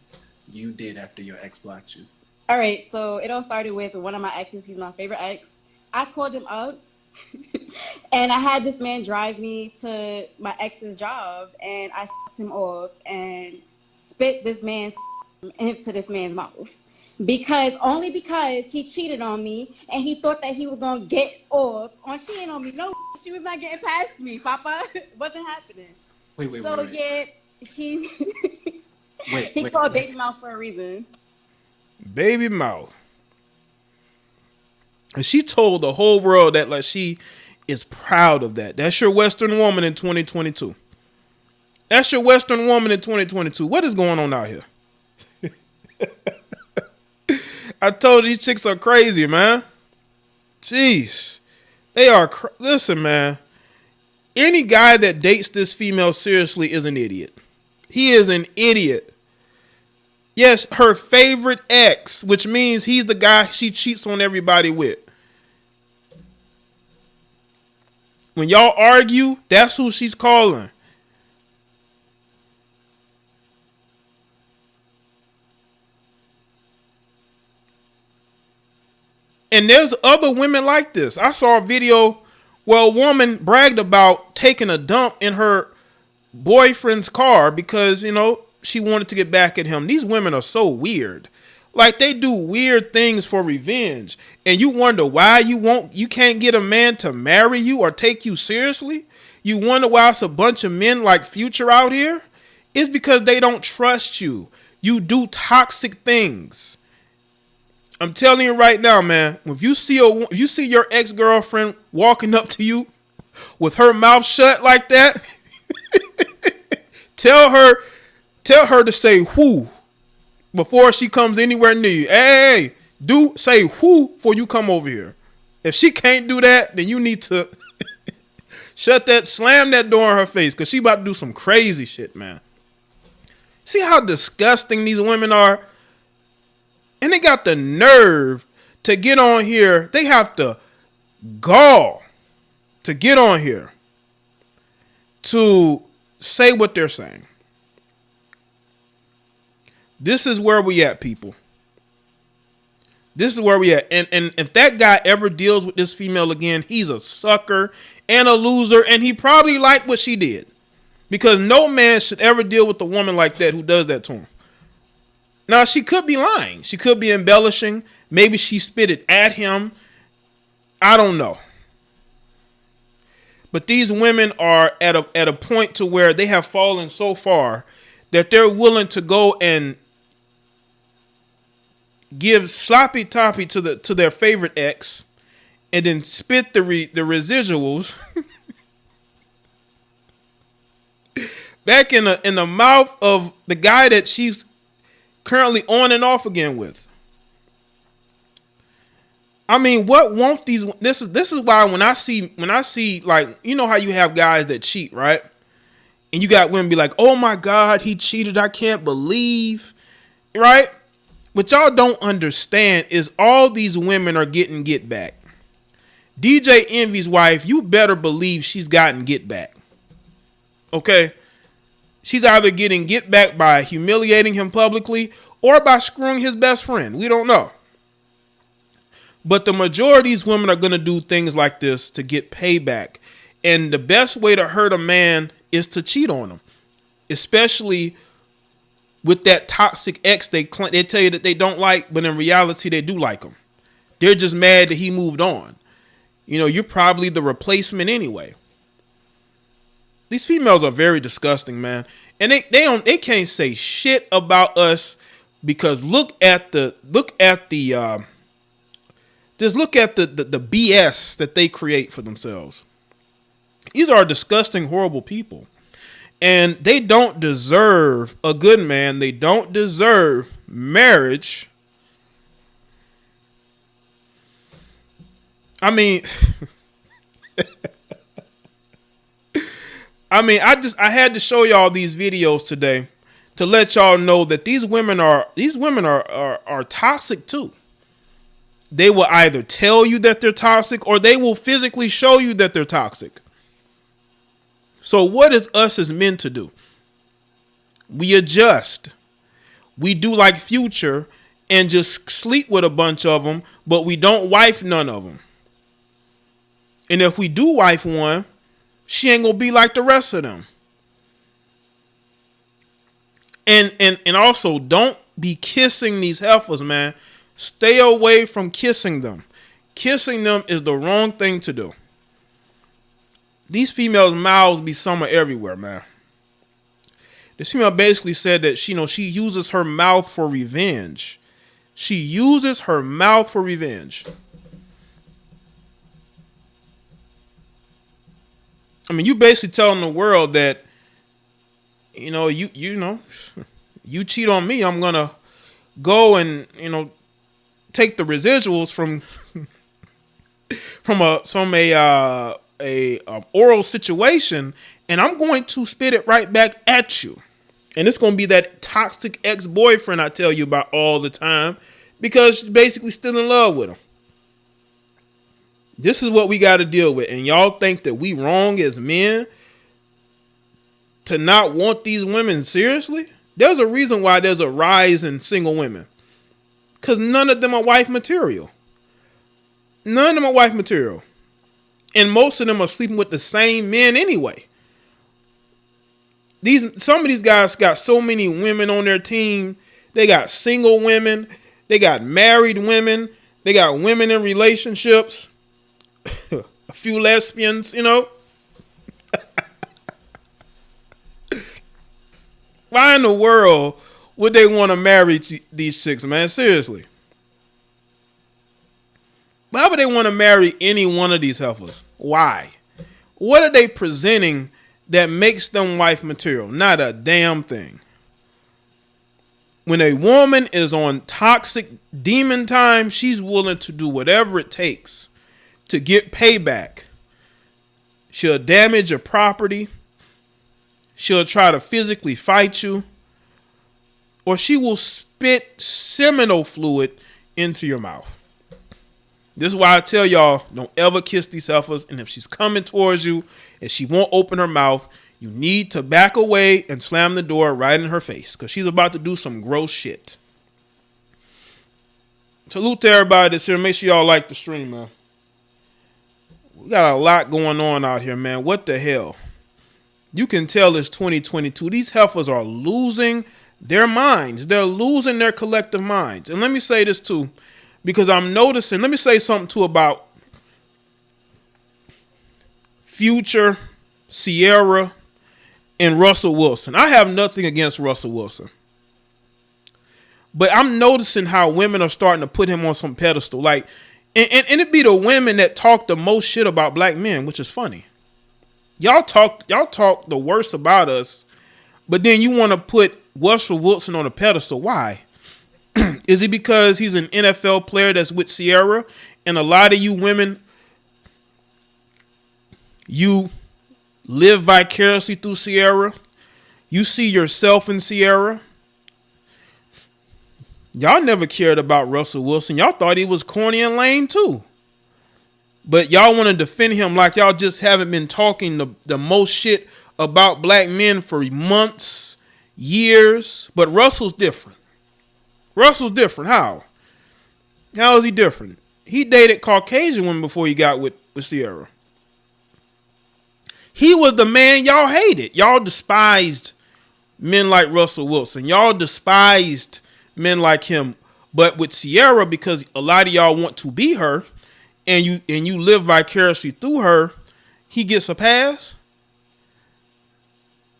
you did after your ex blocked you. All right, so it all started with one of my exes. He's my favorite ex. I called him out, and I had this man drive me to my ex's job, and I s***ed him off and spit this man's into this man's mouth. Only because he cheated on me, and he thought that he was going to get off on cheating on me. No, she was not getting past me, Papa. It wasn't happening. Wait. Yeah, he called baby mouth for a reason. Baby mouth. And she told the whole world that like she is proud of that. That's your Western woman in 2022. That's your Western woman in 2022. What is going on out here? I told you these chicks are crazy, man. Jeez. They are. Listen, man. Any guy that dates this female seriously is an idiot. He is an idiot. Yes, her favorite ex, which means he's the guy she cheats on everybody with. When y'all argue, that's who she's calling. And there's other women like this. I saw a video where a woman bragged about taking a dump in her boyfriend's car because, you know, she wanted to get back at him. These women are so weird. Like, they do weird things for revenge. And you wonder why you can't get a man to marry you or take you seriously? You wonder why it's a bunch of men like Future out here? It's because they don't trust you. You do toxic things. I'm telling you right now, man, if you see your ex-girlfriend walking up to you with her mouth shut like that, tell her to say whoo before she comes anywhere near you. Hey, do say whoo before you come over here. If she can't do that, then you need to slam that door in her face, because she about to do some crazy shit, man. See how disgusting these women are? And they got the nerve to get on here. They have the gall to get on here to say what they're saying. This is where we at, people. This is where we at. And if that guy ever deals with this female again, he's a sucker and a loser. And he probably liked what she did. Because no man should ever deal with a woman like that who does that to him. Now, she could be lying. She could be embellishing. Maybe she spit it at him. I don't know. But these women are at a point to where they have fallen so far that they're willing to go and give sloppy toppy to their favorite ex and then spit the residuals back in the mouth of the guy that she's currently on and off again with. I mean, what won't these? This is why when I see like, you know how you have guys that cheat, right? And you got women be like, oh my God, he cheated. I can't believe, right? What y'all don't understand is all these women are getting get back. DJ Envy's wife, you better believe she's gotten get back. Okay? She's either getting get back by humiliating him publicly or by screwing his best friend. We don't know. But the majority of these women are going to do things like this to get payback. And the best way to hurt a man is to cheat on him. Especially with that toxic ex they tell you that they don't like, but in reality they do like him. They're just mad that he moved on. You know, you're probably the replacement anyway. These females are very disgusting, man. And they can't say shit about us because look at the BS that they create for themselves. These are disgusting, horrible people. And they don't deserve a good man. They don't deserve marriage. I mean, I mean, I had to show y'all these videos today to let y'all know that these women are toxic too. They will either tell you that they're toxic or they will physically show you that they're toxic. So what is us as men to do? We adjust. We do like Future and just sleep with a bunch of them, but we don't wife none of them. And if we do wife one, she ain't gonna be like the rest of them. And also, don't be kissing these heifers, man. Stay away from kissing them. Kissing them is the wrong thing to do. These females' mouths be somewhere everywhere, man. This female basically said that she uses her mouth for revenge. She uses her mouth for revenge. I mean, you basically telling the world that, you cheat on me, I'm gonna go and take the residuals from a oral situation, and I'm going to spit it right back at you. And it's going to be that toxic ex-boyfriend I tell you about all the time because she's basically still in love with him. This is what we got to deal with. And y'all think that we wrong as men to not want these women seriously? There's a reason why there's a rise in single women. Because none of them are wife material. None of them are wife material. And most of them are sleeping with the same men anyway. Some of these guys got so many women on their team. They got single women. They got married women. They got women in relationships. A few lesbians, Why in the world would they want to marry these chicks, man? Seriously. Why would they want to marry any one of these heifers? Why? What are they presenting that makes them wife material? Not a damn thing. When a woman is on toxic demon time, she's willing to do whatever it takes to get payback. She'll damage your property. She'll try to physically fight you. Or she will spit seminal fluid into your mouth. This is why I tell y'all, don't ever kiss these heifers. And if she's coming towards you and she won't open her mouth, you need to back away and slam the door right in her face because she's about to do some gross shit. Salute to everybody that's here. Make sure y'all like the stream, man. We got a lot going on out here, man. What the hell? You can tell it's 2022. These heifers are losing their minds. They're losing their collective minds. And let me say this too, because I'm noticing, let me say something too about Future, Sierra, and Russell Wilson. I have nothing against Russell Wilson. But I'm noticing how women are starting to put him on some pedestal. Like, and it be the women that talk the most shit about black men, which is funny. Y'all talk the worst about us, but then you want to put Russell Wilson on a pedestal. Why? Is it because he's an NFL player that's with Sierra? And a lot of you women, you live vicariously through Sierra. You see yourself in Sierra. Y'all never cared about Russell Wilson. Y'all thought he was corny and lame too. But y'all want to defend him like y'all just haven't been talking the most shit about black men for months, years. But Russell's different. Russell's different. How? How is he different? He dated Caucasian women before he got with Sierra. He was the man y'all hated. Y'all despised men like Russell Wilson. Y'all despised men like him. But with Sierra, because a lot of y'all want to be her, and you live vicariously through her, he gets a pass?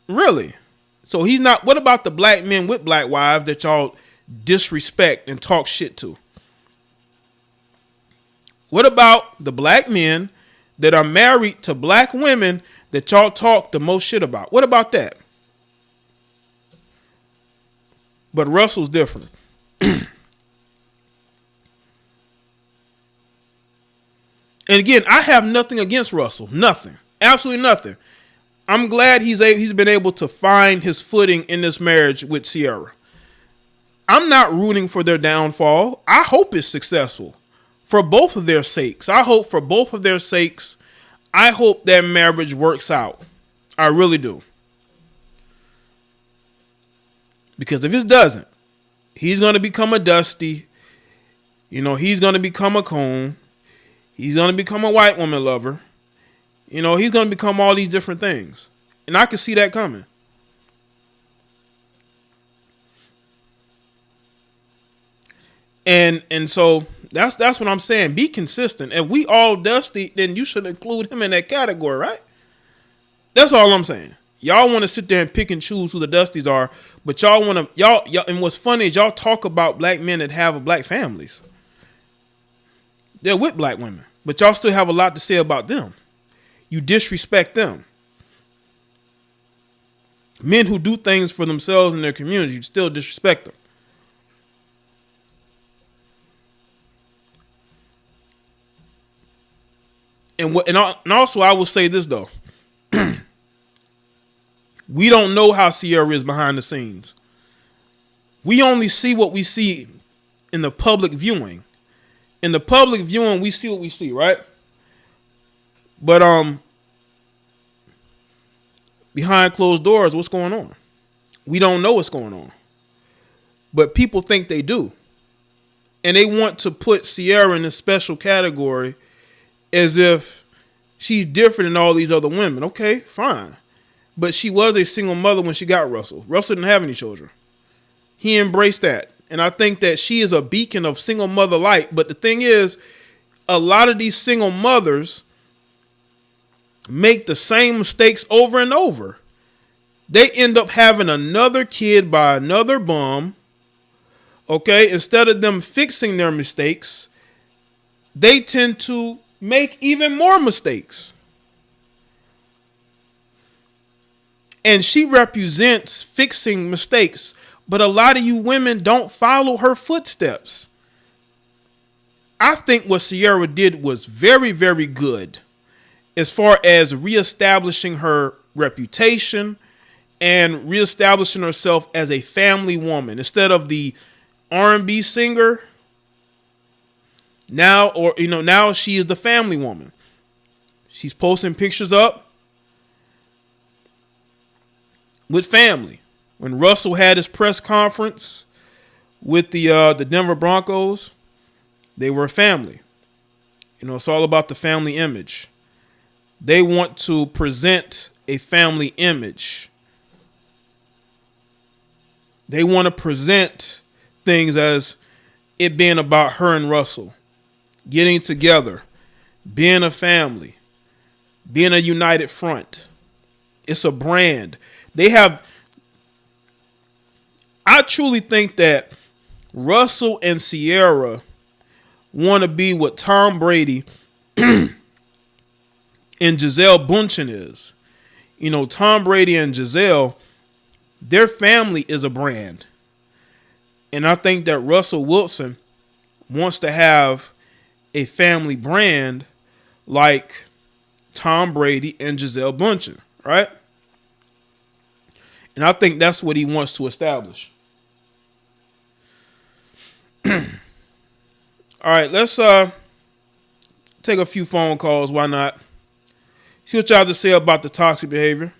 Really? So he's not. What about the black men with black wives that y'all disrespect and talk shit to? What about the black men that are married to black women that y'all talk the most shit about? What about that? But Russell's different. And again, I have nothing against Russell. Nothing. Absolutely nothing. I'm glad he's been able to find his footing in this marriage with Sierra. I'm not rooting for their downfall. I hope it's successful for both of their sakes. I hope for both of their sakes, I hope that marriage works out. I really do. Because if it doesn't, he's going to become a Dusty. You know, he's going to become a Cone. He's going to become a white woman lover. You know, he's going to become all these different things. And I can see that coming. And so that's what I'm saying. Be consistent. If we all Dusty, then you should include him in that category, right? That's all I'm saying. Y'all want to sit there and pick and choose who the Dusties are, but y'all want to y'all and what's funny is y'all talk about black men that have black families. They're with black women, but y'all still have a lot to say about them. You disrespect them. Men who do things for themselves and their community, you still disrespect them. And also I will say this though. We don't know how Sierra is behind the scenes. We only see what we see in the public viewing. In the public viewing, we see what we see, right? But behind closed doors, what's going on? We don't know what's going on. But people think they do. And they want to put Sierra in a special category as if she's different than all these other women. Okay, fine. But she was a single mother when she got Russell. Russell didn't have any children. He embraced that. And I think that she is a beacon of single mother light. But the thing is, a lot of these single mothers make the same mistakes over and over. They end up having another kid by another bum. Okay, instead of them fixing their mistakes, they tend to make even more mistakes. And she represents fixing mistakes. But a lot of you women don't follow her footsteps. I think what Sierra did was very, very good as far as reestablishing her reputation and reestablishing herself as a family woman. Instead of the R&B singer, now she is the family woman. She's posting pictures up with family. When Russell had his press conference with the Denver Broncos, they were a family. You know, it's all about the family image. They want to present a family image. They want to present things as it being about her and Russell getting together, being a family, being a united front. It's a brand. I truly think that Russell and Sierra want to be what Tom Brady and Gisele Bündchen is. You know, Tom Brady and Gisele, their family is a brand. And I think that Russell Wilson wants to have a family brand like Tom Brady and Gisele Bündchen, right? And I think that's what he wants to establish. All right, let's take a few phone calls. Why not? See what y'all have to say about the toxic behavior.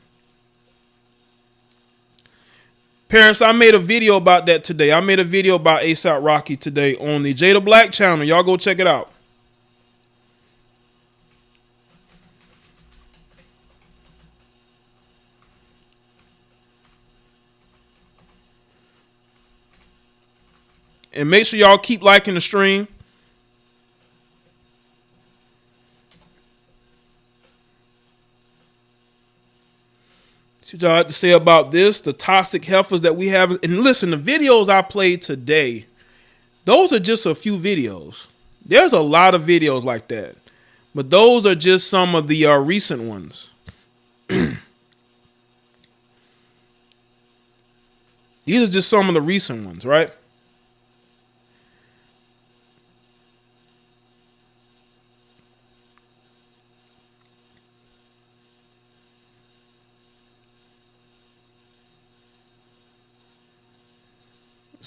Parents, I made a video about that today. I made a video about A$AP Rocky today on the Jada Black channel. Y'all go check it out. And make sure y'all keep liking the stream. See what y'all have to say about this, the toxic heifers that we have. And listen, the videos I played today, those are just a few videos. There's a lot of videos like that. But those are just some of the recent ones. These are just some of the recent ones, right?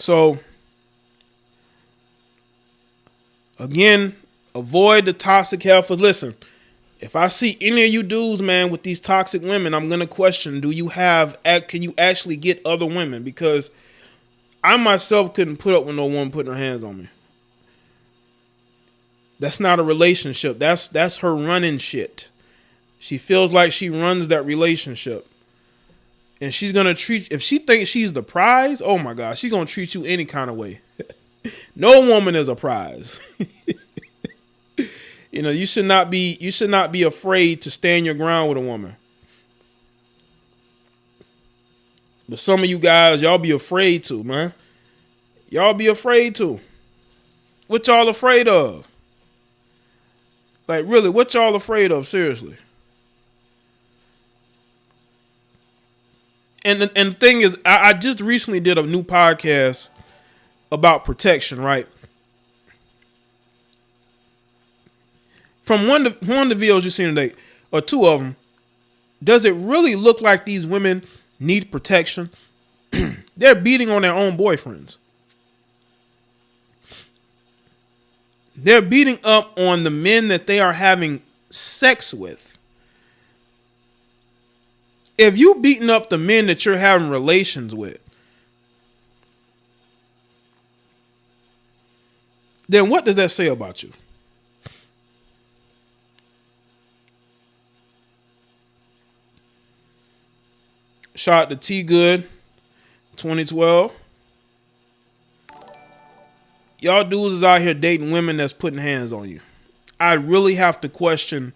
So, again, avoid the toxic heifers. Listen, if I see any of you dudes, man, with these toxic women, I'm going to question, can you actually get other women? Because I myself couldn't put up with no woman putting her hands on me. That's not a relationship. That's her running shit. She feels like she runs that relationship. And she's going to if she thinks she's the prize, oh my God, she's going to treat you any kind of way. No woman is a prize. You know, you should not be afraid to stand your ground with a woman. But some of you guys, y'all be afraid to, man. Y'all be afraid to. What y'all afraid of? Like, really, what y'all afraid of? Seriously. And the thing is, I just recently did a new podcast about protection, right? From one of the videos you've seen today, or two of them, does it really look like these women need protection? They're beating on their own boyfriends. They're beating up on the men that they are having sex with. If you beating up the men that you're having relations with, then what does that say about you? Shout out to T Good 2012. Y'all dudes is out here dating women that's putting hands on you. I really have to question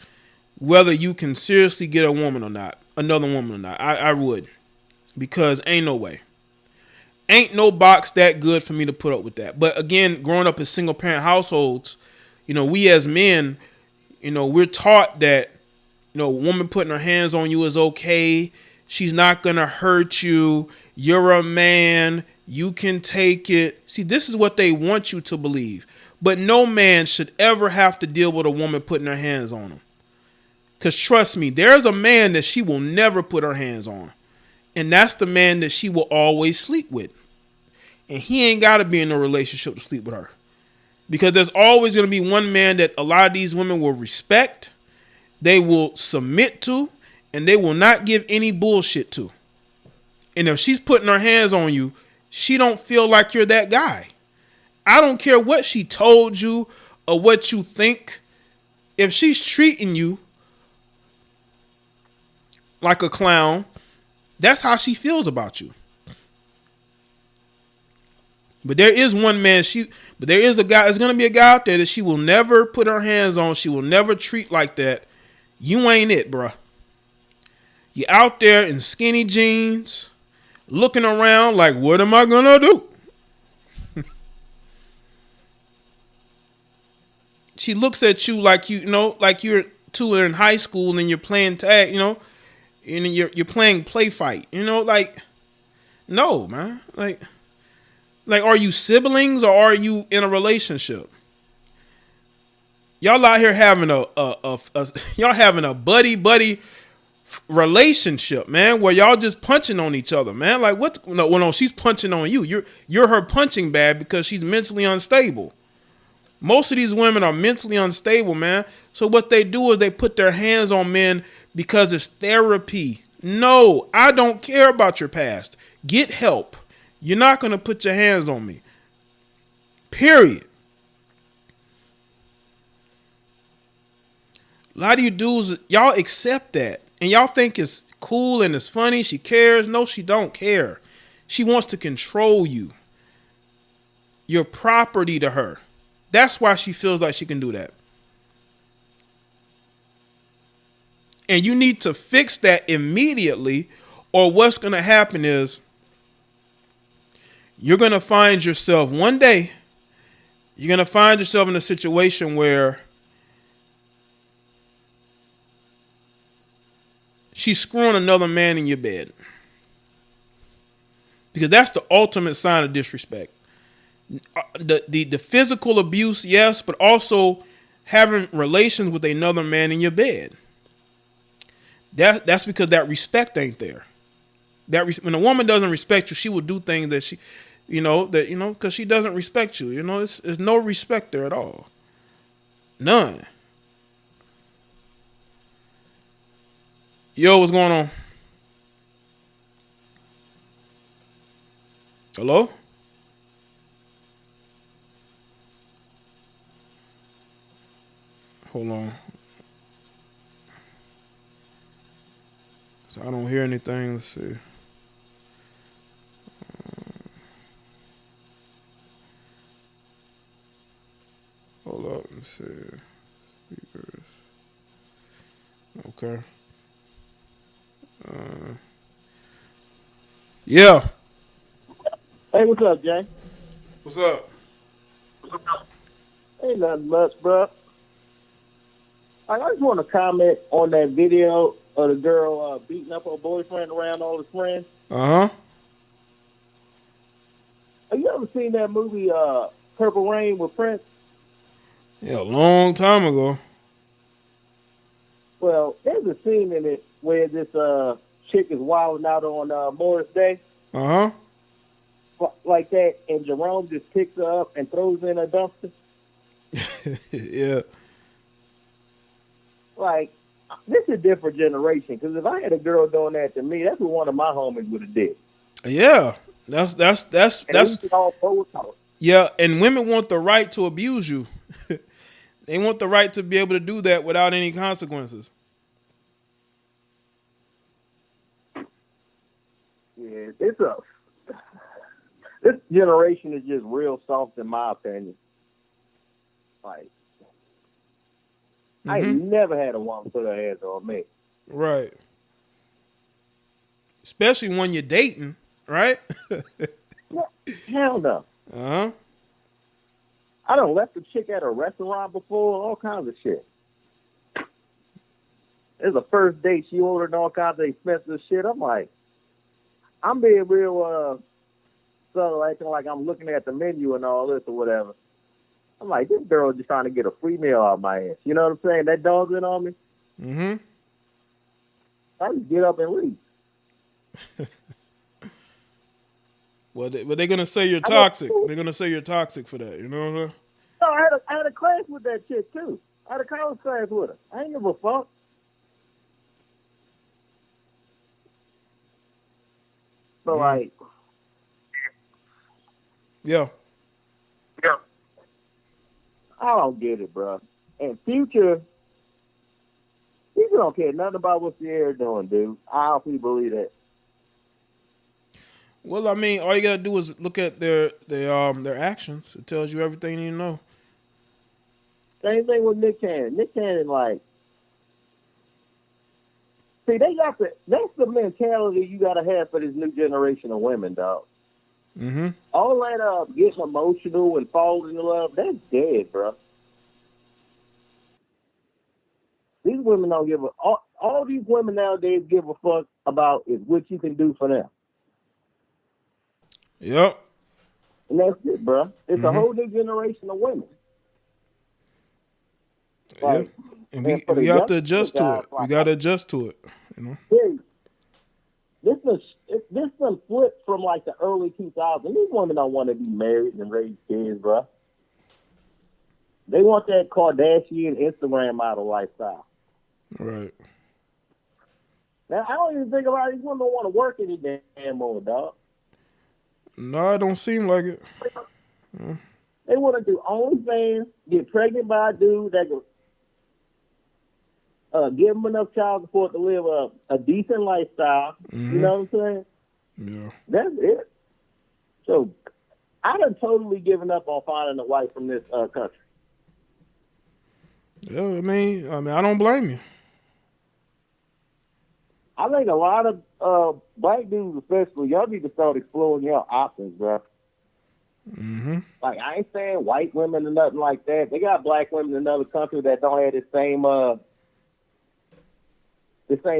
whether you can seriously get a woman or not. Another woman or not. I would. Because ain't no way. Ain't no box that good for me to put up with that. But again, growing up in single parent households, you know, we as men, you know, we're taught that, you know, a woman putting her hands on you is okay. She's not going to hurt you. You're a man. You can take it. See, this is what they want you to believe. But no man should ever have to deal with a woman putting her hands on him. Because trust me, there's a man that she will never put her hands on. And that's the man that she will always sleep with. And he ain't got to be in a relationship to sleep with her. Because there's always going to be one man that a lot of these women will respect. They will submit to. And they will not give any bullshit to. And if she's putting her hands on you, she don't feel like you're that guy. I don't care what she told you or what you think. If she's treating you like a clown, that's how she feels about you. But there is one man, but there is a guy, there's going to be a guy out there that she will never put her hands on. She will never treat like that. You ain't it, bruh. You're out there in skinny jeans, looking around like, what am I going to do? She looks at you like like you're two in high school and you're playing tag, and you're playing play fight, like, no, man. Like, are you siblings or are you in a relationship? Y'all out here having y'all having a buddy relationship, man, where y'all just punching on each other, man. Like, what? No, she's punching on you. You're her punching bag because she's mentally unstable. Most of these women are mentally unstable, man. So what they do is they put their hands on men because it's therapy. No, I don't care about your past. Get help. You're not going to put your hands on me. Period. A lot of you dudes, y'all accept that. And y'all think it's cool and it's funny. She cares. No, she don't care. She wants to control you. You're property to her. That's why she feels like she can do that. And you need to fix that immediately, or what's going to happen is you're going to find yourself one day, you're going to find yourself in a situation where she's screwing another man in your bed. Because that's the ultimate sign of disrespect. The physical abuse, yes, but also having relations with another man in your bed. That's because that respect ain't there. When a woman doesn't respect you, she will do things that because she doesn't respect you. It's no respect there at all. None. Yo, what's going on? Hello? Hold on. So I don't hear anything. Let's see. Hold up. Let's see. Speakers. Okay. Yeah. Hey, what's up, Jay? What's up? Ain't nothing much, bro. I just want to comment on that video of the girl beating up her boyfriend around all his friends. Uh-huh. Have you ever seen that movie, Purple Rain with Prince? Yeah, a long time ago. Well, there's a scene in it where this chick is wilding out on Morris Day. Uh-huh. Like that, and Jerome just picks her up and throws her in a dumpster. Yeah. Like, this is a different generation, because if I had a girl doing that to me, that's what one of my homies would have did. Yeah. That's all forward talk. Yeah, and women want the right to abuse you. They want the right to be able to do that without any consequences. Yeah, this generation is just real soft, in my opinion. Like, I ain't never had a woman put her hands on me. Right. Especially when you're dating, right? Hell no. Uh-huh. I done left a chick at a restaurant before, all kinds of shit. It was the first date, she ordered all kinds of expensive shit. I'm like, I'm being real subtle, acting like I'm looking at the menu and all this or whatever. I'm like, this girl just trying to get a free meal out of my ass. You know what I'm saying? That dog's in on me. Mm-hmm. I just get up and leave. Well, they're going to say you're toxic. They're going to say you're toxic for that. You know what I'm saying? No, I had a class with that chick, too. I had a college class with her. I ain't give a fuck. So, like... Yeah. I don't get it, bro. And Future don't care nothing about what Sierra doing, dude. I honestly believe that. Well, I mean, all you gotta do is look at their actions. It tells you everything you know. Same thing with Nick Cannon. Nick Cannon, like, see, that's the mentality you gotta have for this new generation of women, dog. Mm-hmm. All that getting emotional and falling in love, that's dead, bro. These women don't give a... All these women nowadays give a fuck about is what you can do for them. Yep. And that's it, bro. It's a whole new generation of women. Like, yeah. And we have to adjust to it. We got to adjust to it, you know? This some flip from like the early 2000s. These women don't want to be married and raise kids, bro. They want that Kardashian Instagram model lifestyle. Right. Now, I don't even think about it. These women don't want to work any damn more, dog. No, it don't seem like it. They want to do OnlyFans, get pregnant by a dude that can give them enough child support to live a decent lifestyle. You know what I'm saying? Yeah. That's it. So, I done totally given up on finding a wife from this country. Yeah, I mean, I don't blame you. I think a lot of black dudes, especially, y'all need to start exploring your options, bro. Mm-hmm. Like, I ain't saying white women or nothing like that. They got black women in other countries that don't have the same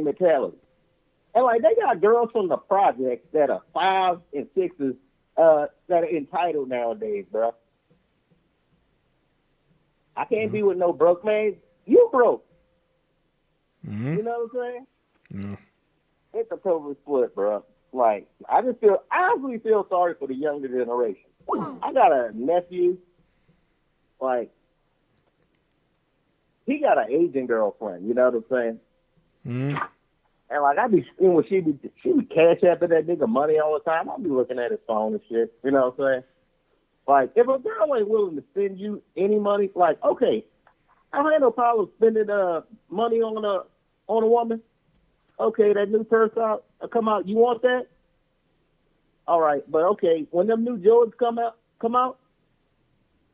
mentality. And, like, they got girls from the projects that are 5s and 6s that are entitled nowadays, bro. I can't be with no broke man. You broke. You know what I'm saying? Yeah. It's a total split, bro. Like, I honestly feel sorry for the younger generation. I got a nephew, like, he got an Asian girlfriend, you know what I'm saying? Mm-hmm. And like I be when she be cash apping that nigga money all the time, I'll be looking at his phone and shit. You know what I'm saying? Like, if a girl ain't willing to send you any money, like, okay, I don't have no problem spending money on a woman. Okay, that new purse come out, you want that? All right, but okay, when them new Jordans come out,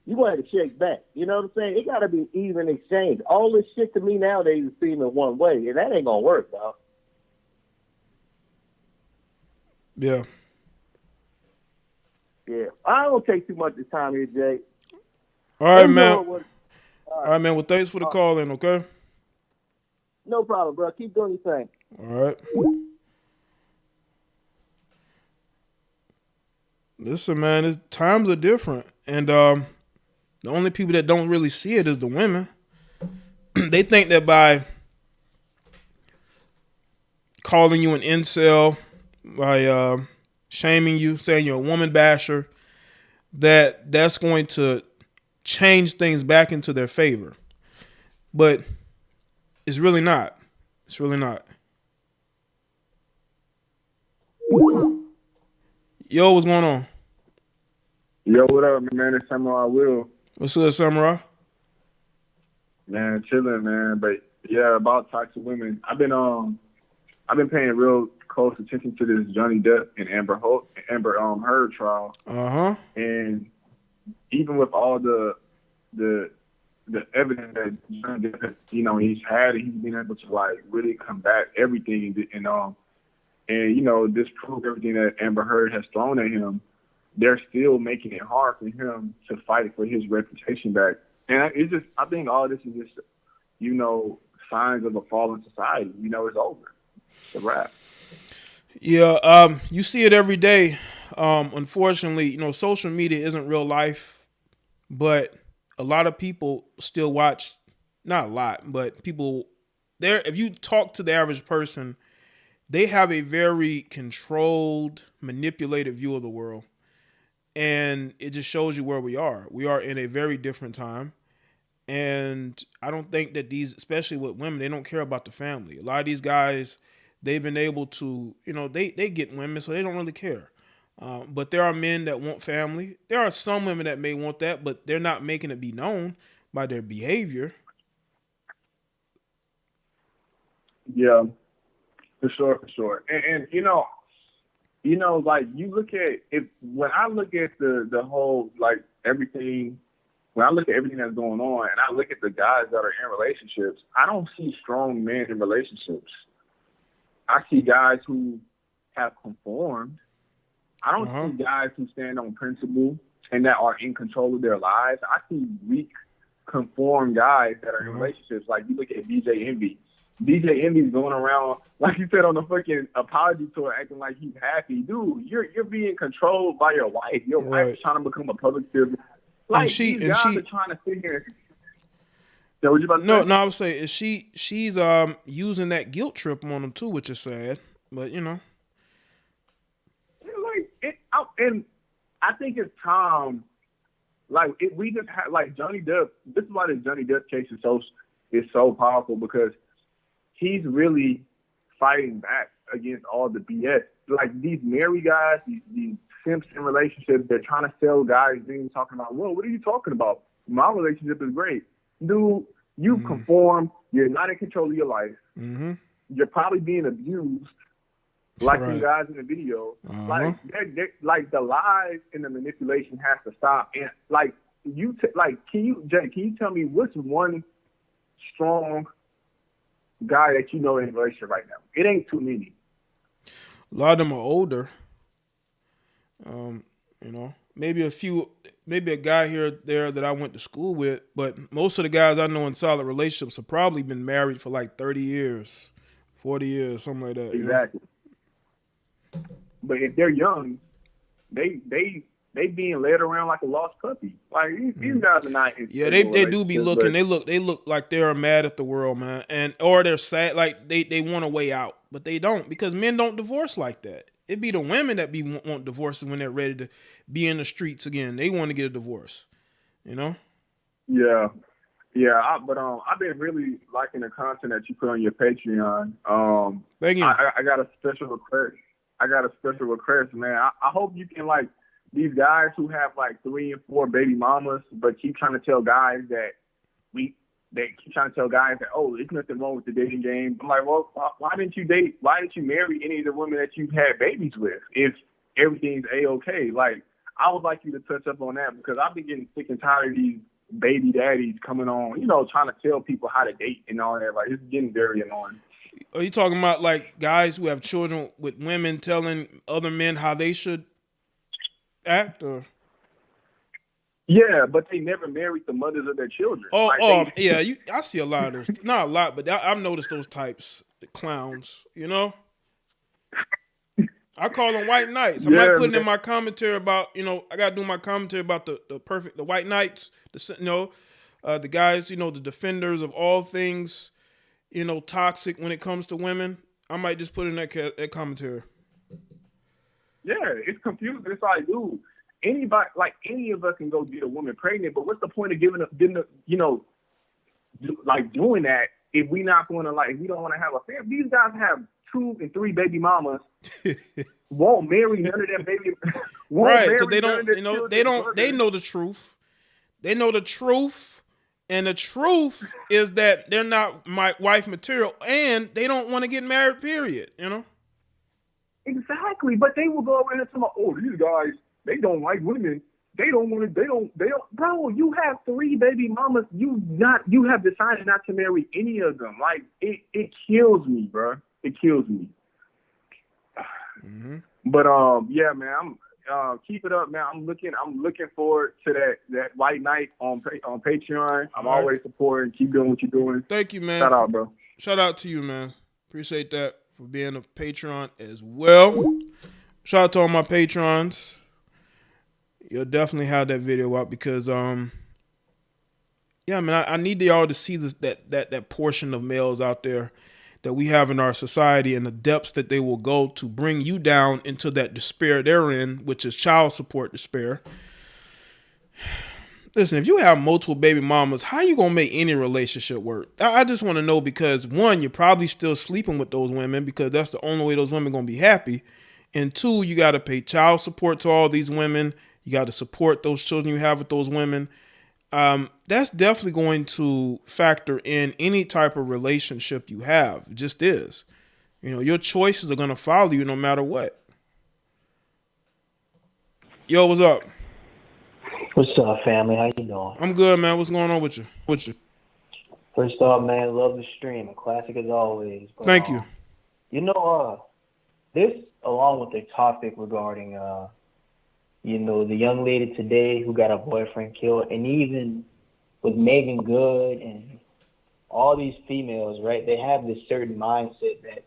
you gonna have to shake back. You know what I'm saying? It gotta be even exchange. All this shit to me nowadays is seen in one way, and that ain't gonna work, dog. Yeah. Yeah. I don't take too much of time here, Jay. All right, man. All right, man. Well, thanks for the call in, okay? No problem, bro. Keep doing your thing. All right. Listen, man, times are different. And the only people that don't really see it is the women. They think that by calling you an incel, by shaming you, saying you're a woman basher, that's going to change things back into their favor. But it's really not. It's really not. Yo, what's going on? Yo, what up, man? It's Samurai Will. What's up, Samurai? Man, chilling, man. But yeah, about toxic women. I've been paying real close attention to this Johnny Depp and Amber Heard trial. Uh-huh. And even with all the evidence that Johnny Depp, he's had, he's been able to like really combat everything and disprove everything that Amber Heard has thrown at him. They're still making it hard for him to fight for his reputation back. And I think all this is just, signs of a fallen society. It's over. It's a wrap. Yeah, you see it every day. Unfortunately, social media isn't real life, but a lot of people still watch, not a lot, but people there, if you talk to the average person, they have a very controlled, manipulated view of the world. And it just shows you where we are. We are in a very different time. And I don't think that especially with women, they don't care about the family. A lot of these guys, they've been able to, they get women, so they don't really care. But there are men that want family. There are some women that may want that, but they're not making it be known by their behavior. Yeah, for sure. And like you look at when I look at the whole like everything, when I look at everything that's going on, and I look at the guys that are in relationships, I don't see strong men in relationships. I see guys who have conformed. I don't see guys who stand on principle and that are in control of their lives. I see weak, conformed guys that are in relationships. Like you look at DJ Envy. DJ Envy's going around, like you said, on the fucking apology tour, acting like he's happy. Dude, you're being controlled by your wife. Your wife's trying to become a public figure. Like, these guys are trying to sit here. Yeah, what you about to say? No, I would say she's using that guilt trip on him too, which is sad. But and I think it's time. Like we just have like Johnny Depp. This is why the Johnny Depp case is so powerful, because he's really fighting back against all the BS. Like these married guys, these simps in relationships, they're trying to sell guys dreams, talking about, well, what are you talking about? My relationship is great. Dude, you've conformed. You're not in control of your life. Mm-hmm. You're probably being abused, like the guys in the video. Like, like the lies and the manipulation has to stop. And like Jay, can you tell me what's one strong guy that in a relationship right now? It ain't too many. A lot of them are older. Maybe maybe a guy here or there that I went to school with, but most of the guys I know in solid relationships have probably been married for like 30 years, 40 years, something like that. Exactly. But if they're young, they being led around like a lost puppy. Like these guys are not. Yeah, they do be looking. They look like they're mad at the world, man, or they're sad, like they want a way out, but they don't, because men don't divorce like that. It be the women that want divorces when they're ready to be in the streets again. They want to get a divorce, you know? Yeah. Yeah, but I've been really liking the content that you put on your Patreon. Thank you. I got a special request, man. I hope you can, like, these guys who have like 3 and 4 baby mamas, but keep trying to tell guys that oh, there's nothing wrong with the dating game. I'm like, well, why didn't you date? Why didn't you marry any of the women that you've had babies with if everything's a-okay? Like, I would like you to touch up on that because I've been getting sick and tired of these baby daddies coming on, trying to tell people how to date and all that. Like, it's getting very annoying. Are you talking about like guys who have children with women telling other men how they should act, or? Yeah, but they never married the mothers of their children. Yeah. I see a lot of those. Not a lot, but I've noticed those types, the clowns. I call them white knights. I might put it in my commentary about. I gotta do my commentary about the white knights. The guys. The defenders of all things. Toxic when it comes to women. I might just put in that commentary. Yeah, it's confusing. It's like, dude, anybody, like any of us can go get a woman pregnant, but what's the point of doing that if we not going to, like, if we don't want to have a family? These guys have 2 and 3 baby mamas, won't marry none of their baby. Right, because they know the truth. They know the truth, and the truth is that they're not my wife material, and they don't want to get married. Period. Exactly, but they will go over here and say, "Oh, these guys, they don't like women. They don't want to. They don't. Bro, you have 3 baby mamas. You have decided not to marry any of them. Like, it kills me, bro. It kills me. Mm-hmm. But yeah, man, keep it up, man. I'm looking forward to that white knight on Patreon. I'm always supporting. Keep doing what you're doing. Thank you, man. Shout out, bro. Shout out to you, man. Appreciate that for being a Patreon as well. Shout out to all my patrons. You'll definitely have that video out because yeah, man, I need y'all to see this that portion of males out there that we have in our society and the depths that they will go to bring you down into that despair they're in, which is child support despair. Listen, if you have multiple baby mamas, how you gonna make any relationship work? I just want to know, because 1, you're probably still sleeping with those women because that's the only way those women gonna be happy, and 2, you got to pay child support to all these women. You got to support those children you have with those women. That's definitely going to factor in any type of relationship you have. It just is. Your choices are going to follow you no matter what. Yo, what's up? What's up, family? How you doing? I'm good, man. What's going on with you? First off, man, love the stream. A classic as always. But, thank you. This, along with the topic regarding the young lady today who got her boyfriend killed, and even with Megan Good and all these females, right? They have this certain mindset that,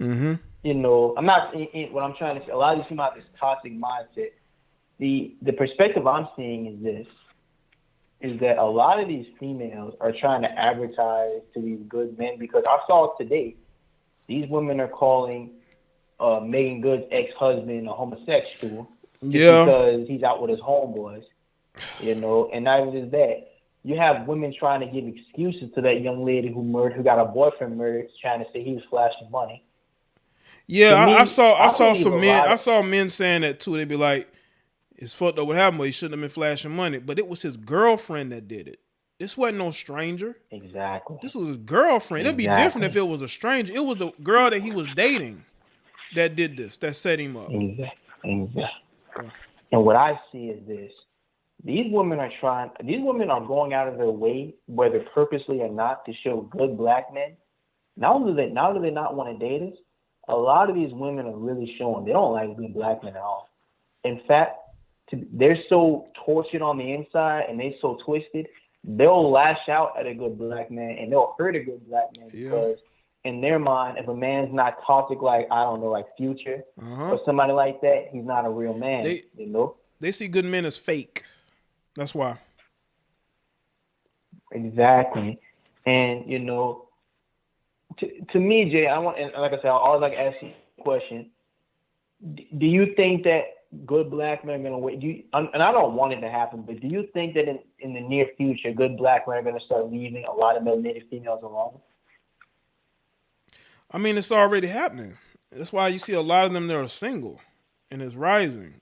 I'm not, what I'm trying to say, a lot of these females have this toxic mindset. The perspective I'm seeing is that a lot of these females are trying to advertise to these good men, because I saw today, these women are calling Megan Good's ex-husband a homosexual. Because he's out with his homeboys, and not even just that, you have women trying to give excuses to that young lady who got her boyfriend murdered, trying to say he was flashing money. Yeah, I saw some men. I saw men saying that too. They'd be like, "It's fucked up what happened, but he shouldn't have been flashing money." But it was his girlfriend that did it. This wasn't no stranger. Exactly. This was his girlfriend. It'd be different if it was a stranger. It was the girl that he was dating that did this, that set him up. Exactly. And what I see is this: these women are going out of their way, whether purposely or not, to show good black men. Now that they not want to date us, a lot of these women are really showing they don't like good black men at all. In fact, they're so tortured on the inside and they're so twisted, they'll lash out at a good black man and they'll hurt a good black man because in their mind, if a man's not toxic, like, I don't know, like Future or somebody like that, he's not a real man. They see good men as fake. That's why. Exactly. And, to me, Jay, and like I said, I always like to ask you a question. do you think that good black men are going to wait? And I don't want it to happen, but do you think that in the near future, good black men are going to start leaving a lot of melanated females alone? I mean, it's already happening. That's why you see a lot of them that are single, and it's rising.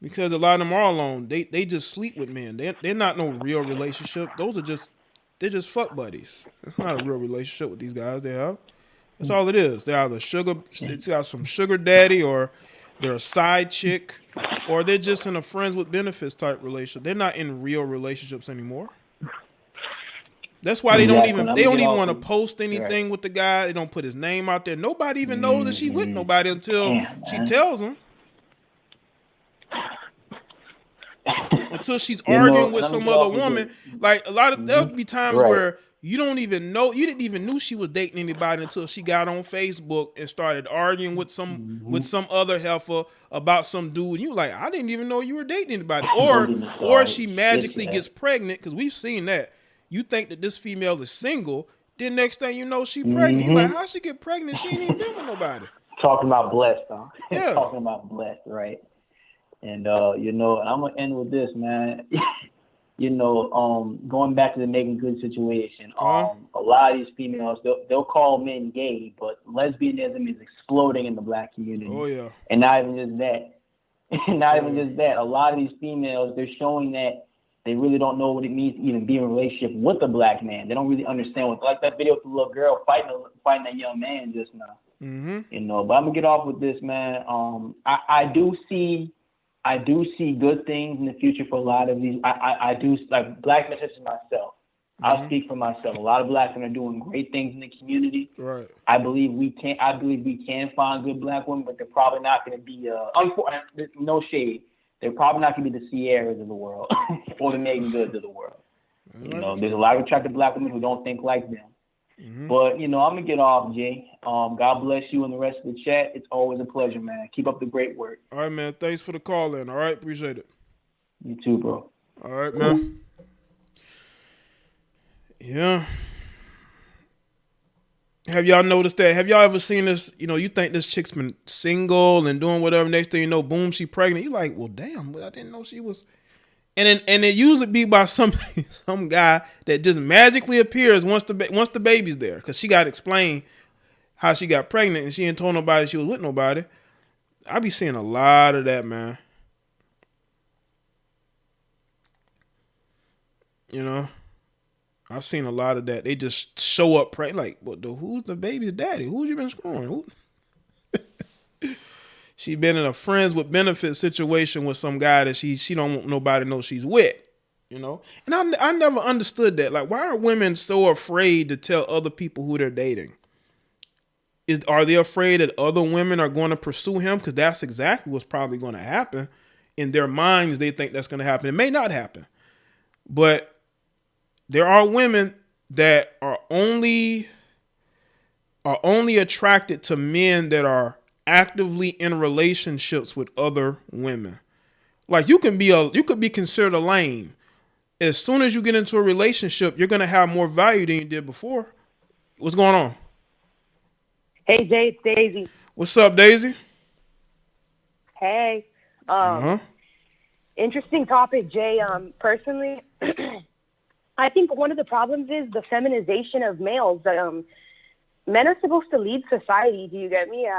Because a lot of them are alone. They just sleep with men. They're not no real relationship. They're just fuck buddies. It's not a real relationship with these guys they have. That's all it is. They're either it's got some sugar daddy, or they're a side chick, or they're just in a friends with benefits type relationship. They're not in real relationships anymore. That's why they don't even want to post anything with the guy. They don't put his name out there. Nobody even knows that she's with nobody until she tells them. Until she's arguing with some other woman. Like a lot of there'll be times where you didn't even know she was dating anybody until she got on Facebook and started arguing with some other heifer about some dude. And you like, I didn't even know you were dating anybody. Or she magically gets pregnant, because we've seen that. You think that this female is single, then next thing you know, she pregnant. You like, how she get pregnant? She ain't even been with nobody. Talking about blessed, huh? Yeah. Talking about blessed, right? And and I'm gonna end with this, man. Going back to the Megan Good situation, a lot of these females they'll call men gay, but lesbianism is exploding in the black community. Oh yeah. And not even just that. Even just that. A lot of these females, they're showing that they really don't know what it means to even be in a relationship with a black man. They don't really understand like that video with the little girl fighting that young man just now. Mm-hmm. But I'm gonna get off with this, man. I do see good things in the future for a lot of these. I do, like black men such as myself. Mm-hmm. I'll speak for myself. A lot of black men are doing great things in the community. Right. I believe we can find good black women, but they're probably not going to be no shade. They're probably not going to be the Sierras of the world or the Megan Goods of the world. There's a lot of attractive black women who don't think like them. Mm-hmm. But, I'm going to get off, Jay. God bless you and the rest of the chat. It's always a pleasure, man. Keep up the great work. All right, man. Thanks for the call in. All right. Appreciate it. You too, bro. All right, man. Yeah. Have y'all noticed that? Have y'all ever seen this? You think this chick's been single and doing whatever. Next thing you know, boom, she pregnant. You like, well, damn, I didn't know she was. And it usually be by some guy that just magically appears once the baby's there, because she got to explain how she got pregnant and she ain't told nobody she was with nobody. I be seeing a lot of that, man. I've seen a lot of that. They just show up pregnant, like, who's the baby's daddy? Who's you been screwing? She been in a friends with benefits situation with some guy that she don't want nobody to know she's with, And I never understood that. Like, why are women so afraid to tell other people who they're dating? Are they afraid that other women are going to pursue him? Because that's exactly what's probably going to happen. In their minds, they think that's going to happen. It may not happen. But there are women that are only attracted to men that are actively in relationships with other women. Like, you could be considered a lame. As soon as you get into a relationship, you're gonna have more value than you did before. What's going on? Hey Jay, it's Daisy. What's up, Daisy? Hey. Interesting topic, Jay. Personally, I think one of the problems is the feminization of males. Men are supposed to lead society. Do you get me?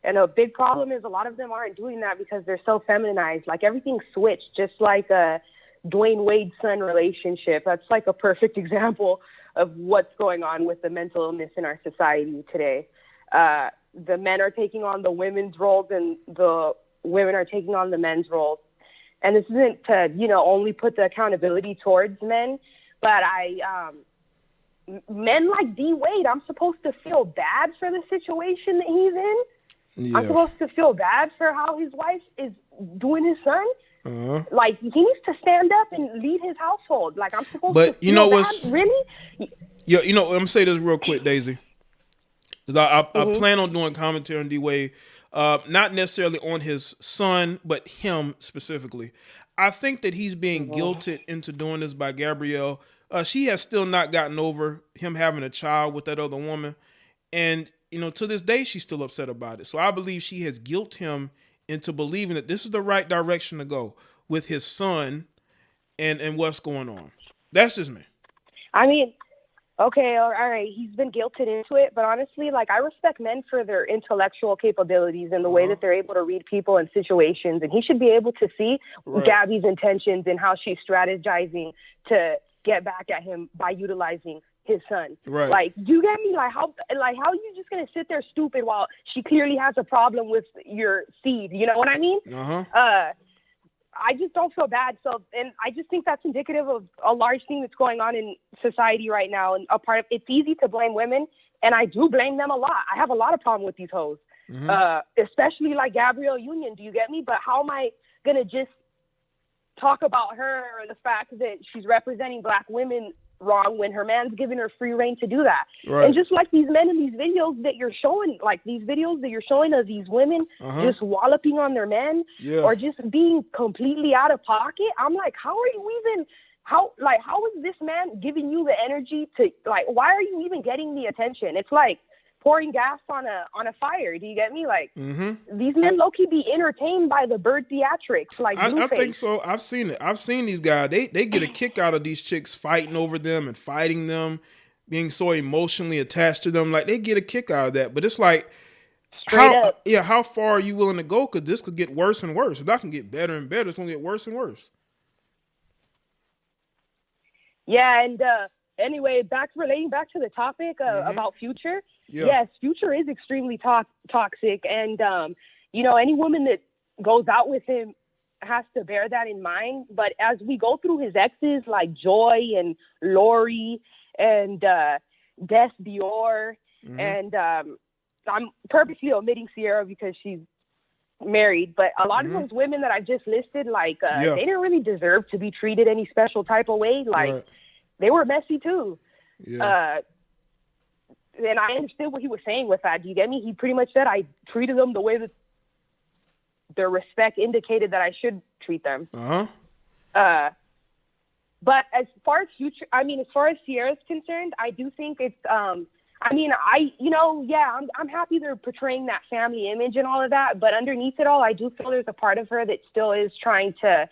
And a big problem is a lot of them aren't doing that because they're so feminized. Like, everything's switched, just like a Dwayne Wade-son relationship. That's like a perfect example of what's going on with the mental illness in our society today. The men are taking on the women's roles and the women are taking on the men's roles. And this isn't to, only put the accountability towards men, but men like D. Wade, I'm supposed to feel bad for the situation that he's in. Yeah. I'm supposed to feel bad for how his wife is doing his son. Uh-huh. Like, he needs to stand up and lead his household. Like, I'm supposed to feel bad? Really? Yeah, I'm going to say this real quick, Daisy. Because I plan on doing commentary on D. Wade. Not necessarily on his son, but him specifically. I think that he's being guilted into doing this by Gabrielle. She has still not gotten over him having a child with that other woman. And to this day, she's still upset about it. So I believe she has guilt him into believing that this is the right direction to go with his son and what's going on. That's just me. I mean, okay, all right, he's been guilted into it, but honestly, like, I respect men for their intellectual capabilities and the way that they're able to read people and situations, and he should be able to see Gabby's intentions and how she's strategizing to get back at him by utilizing his son. Right. Like, do you get me? Like, how are you just gonna sit there stupid while she clearly has a problem with your seed? You know what I mean? I just don't feel bad. So, and I just think that's indicative of a large thing that's going on in society right now. And a part of it's easy to blame women, and I do blame them a lot. I have a lot of problem with these hoes, especially like Gabrielle Union. Do you get me? But how am I gonna just talk about her or the fact that she's representing Black women wrong when her man's giving her free reign to do that? Right. And just like these men in these videos that you're showing, like these videos that you're showing of these women just walloping on their men or just being completely out of pocket, I'm like, how is this man giving you the energy to, like, why are you even getting the attention? It's like pouring gas on a fire. Do you get me? Like, these men low-key be entertained by the bird theatrics. Like, I think so. I've seen it. I've seen these guys. They get a kick out of these chicks fighting over them and fighting them, being so emotionally attached to them. Like, they get a kick out of that. But it's like, how far are you willing to go? Because this could get worse and worse. It's not going to get better and better. It's going to get worse and worse. Yeah, and anyway, relating back to the topic about Future. Yes, Future is extremely toxic, and any woman that goes out with him has to bear that in mind. But as we go through his exes like Joy and Lori and Des Dior, and I'm purposely omitting Sierra because she's married, but a lot of those women that I just listed, like they didn't really deserve to be treated any special type of way. Like they were messy too. And I understood what he was saying with that. Do you get me? He pretty much said I treated them the way that their respect indicated that I should treat them. But as far as Sierra's concerned, I do think it's I'm happy they're portraying that family image and all of that, but underneath it all, I do feel there's a part of her that still is trying to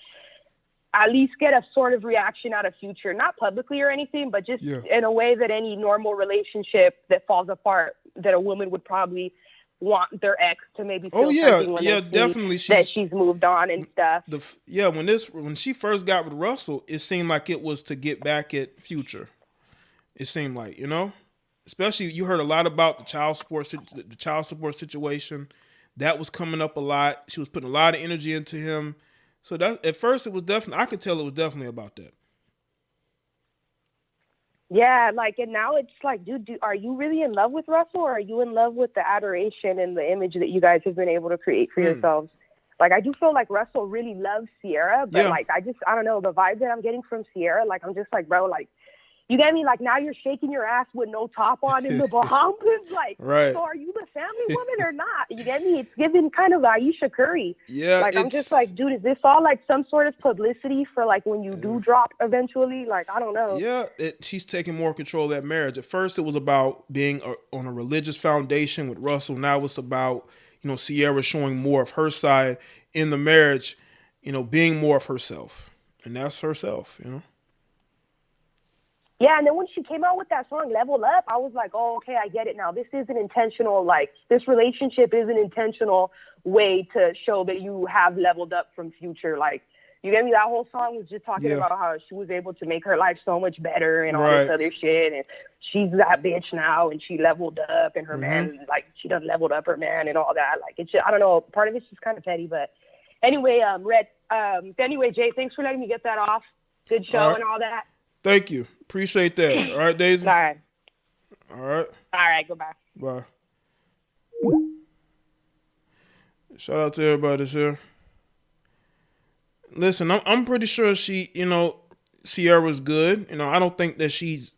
at least get a sort of reaction out of Future, not publicly or anything, but just in a way that any normal relationship that falls apart, that a woman would probably want their ex to maybe feel something when they definitely that she's moved on and stuff. When she first got with Russell, it seemed like it was to get back at Future. It seemed like, especially you heard a lot about the child support situation. That was coming up a lot. She was putting a lot of energy into him. So that at first it was definitely, I could tell it was definitely about that. Yeah, like, and now it's like, dude, are you really in love with Russell, or are you in love with the adoration and the image that you guys have been able to create for yourselves? Like, I do feel like Russell really loves Sierra, but like, I don't know, the vibe that I'm getting from Sierra, like, I'm just like, bro, like, you get me? Like, now you're shaking your ass with no top on in the Bahamas. Like, so are you the family woman or not? You get me? It's giving kind of Aisha Curry. Yeah. Like, I'm just like, dude, is this all like some sort of publicity for like when you do drop eventually? Like, I don't know. Yeah, she's taking more control of that marriage. At first, it was about being on a religious foundation with Russell. Now it's about, Sierra showing more of her side in the marriage, being more of herself. And that's herself, Yeah, and then when she came out with that song, Level Up, I was like, oh, okay, I get it now. This isn't intentional. Like, this relationship is an intentional way to show that you have leveled up from Future. Like, you get me? That whole song was just talking about how she was able to make her life so much better and all this other shit. And she's that bitch now, and she leveled up, and her man, like, she done leveled up her man and all that. Like, it's just, I don't know. Part of it's just kind of petty. But anyway, Jay, thanks for letting me get that off. Good show and all that. Thank you. Appreciate that. All right, Daisy? All right. All right. All right, goodbye. Bye. Shout out to everybody that's here. Listen, I'm pretty sure she, Sierra's good. I don't think that she's,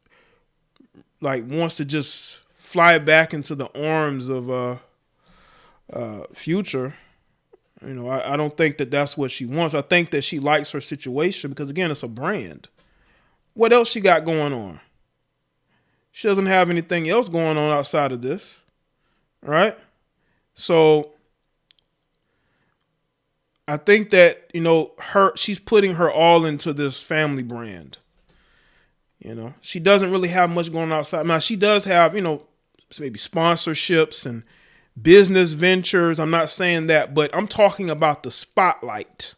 like, wants to just fly back into the arms of Future. I don't think that that's what she wants. I think that she likes her situation because, again, it's a brand. What else she got going on? She doesn't have anything else going on outside of this. All right. So I think that, she's putting her all into this family brand. She doesn't really have much going on outside. Now, she does have, maybe sponsorships and business ventures. I'm not saying that, but I'm talking about the spotlight.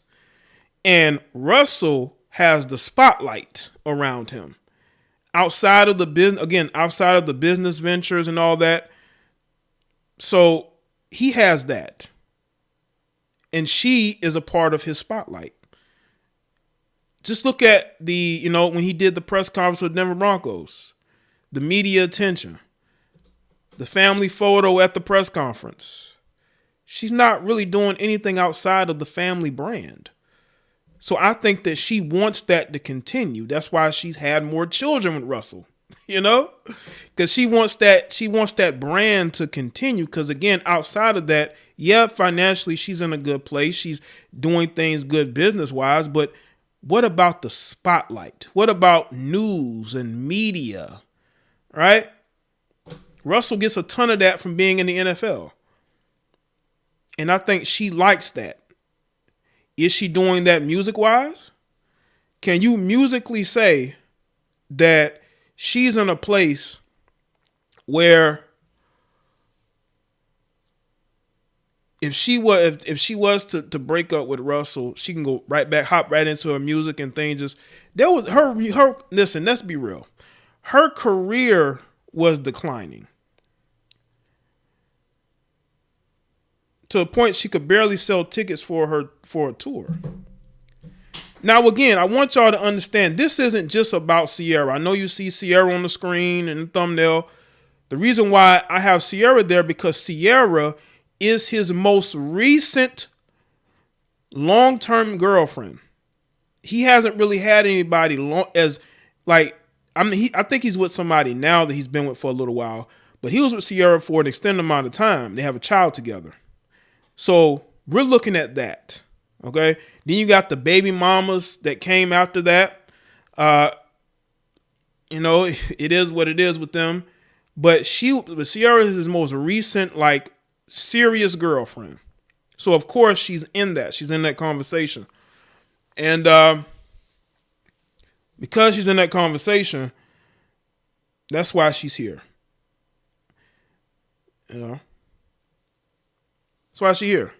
And Russell has the spotlight around him. Outside of the business ventures and all that. So he has that. And she is a part of his spotlight. Just look at when he did the press conference with Denver Broncos, the media attention, the family photo at the press conference. She's not really doing anything outside of the family brand. So I think that she wants that to continue. That's why she's had more children with Russell, because she wants that brand to continue. Because again, outside of that, yeah, financially she's in a good place. She's doing things good business wise, but what about the spotlight? What about news and media, right? Russell gets a ton of that from being in the NFL. And I think she likes that. Is she doing that music-wise? Can you musically say that she's in a place where if she was to break up with Russell, she can go right back, hop right into her music and things. Listen, let's be real. Her career was declining to a point she could barely sell tickets for a tour. Now, again, I want y'all to understand this isn't just about Ciara. I know you see Ciara on the screen and the thumbnail. The reason why I have Ciara there because Ciara is his most recent long-term girlfriend. He hasn't really had anybody I think he's with somebody now that he's been with for a little while, but he was with Ciara for an extended amount of time. They have a child together. So we're looking at that. Okay. Then you got the baby mamas that came after that. It is what it is with them, but Ciara is his most recent, serious girlfriend. So of course she's in that conversation. And because she's in that conversation, that's why she's here. That's why she's here.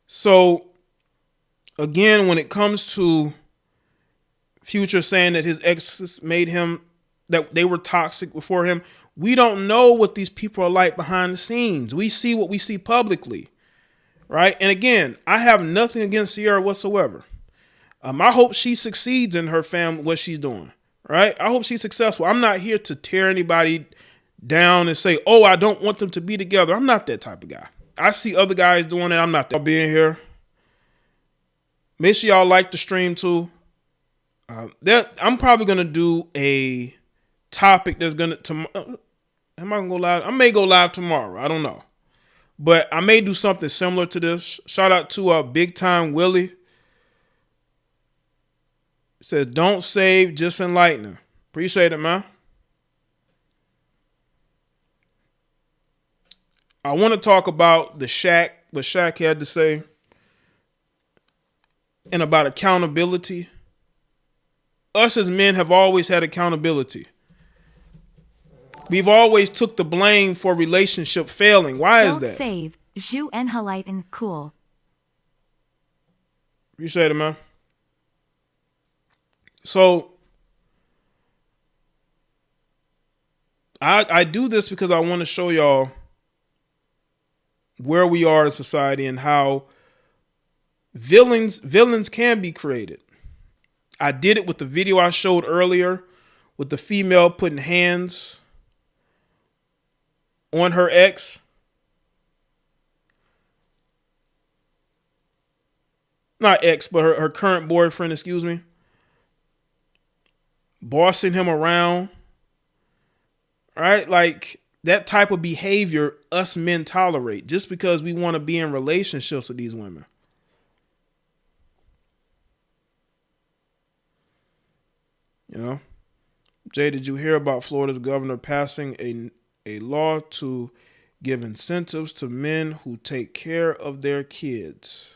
So again, when it comes to Future saying that his exes made him, that they were toxic before him, we don't know what these people are like behind the scenes. We see what we see publicly, right? And again, I have nothing against Ciara whatsoever. I hope she succeeds in her family, what she's doing, right? I hope she's successful. I'm not here to tear anybody down and say, oh, I don't want them to be together. I'm not that type of guy. I see other guys doing it. I'm not that. Being here. Make sure y'all like the stream too. I'm probably going to do a topic that's going to, am I going to go live? I may go live tomorrow. I don't know. But I may do something similar to this. Shout out to Big Time Willie. It says, don't save, just enlighten. Appreciate it, man. I want to talk about what Shaq had to say, and about accountability. Us as men have always had accountability. We've always took the blame for relationship failing. Why is that? Don't save, Zhu en Haliten, cool. Appreciate it, man. So I do this because I want to show y'all where we are in society and how villains can be created. I did it with the video I showed earlier with the female putting hands on her ex. Not ex, but her current boyfriend, excuse me. Bossing him around. Right? Like that type of behavior us men tolerate just because we want to be in relationships with these women. Jay, did you hear about Florida's governor passing a law to give incentives to men who take care of their kids.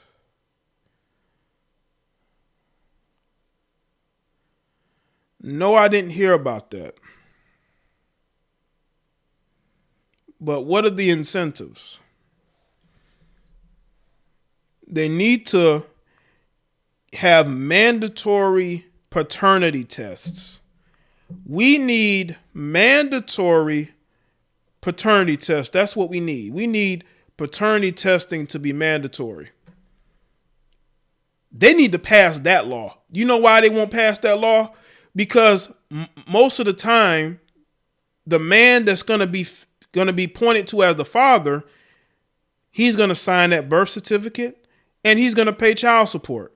No, I didn't hear about that. But what are the incentives? They need to have mandatory paternity tests. We need mandatory paternity tests. That's what we need. We need paternity testing to be mandatory. They need to pass that law. You know why they won't pass that law? Because most of the time, the man that's going to be pointed to as the father, he's going to sign that birth certificate and he's going to pay child support.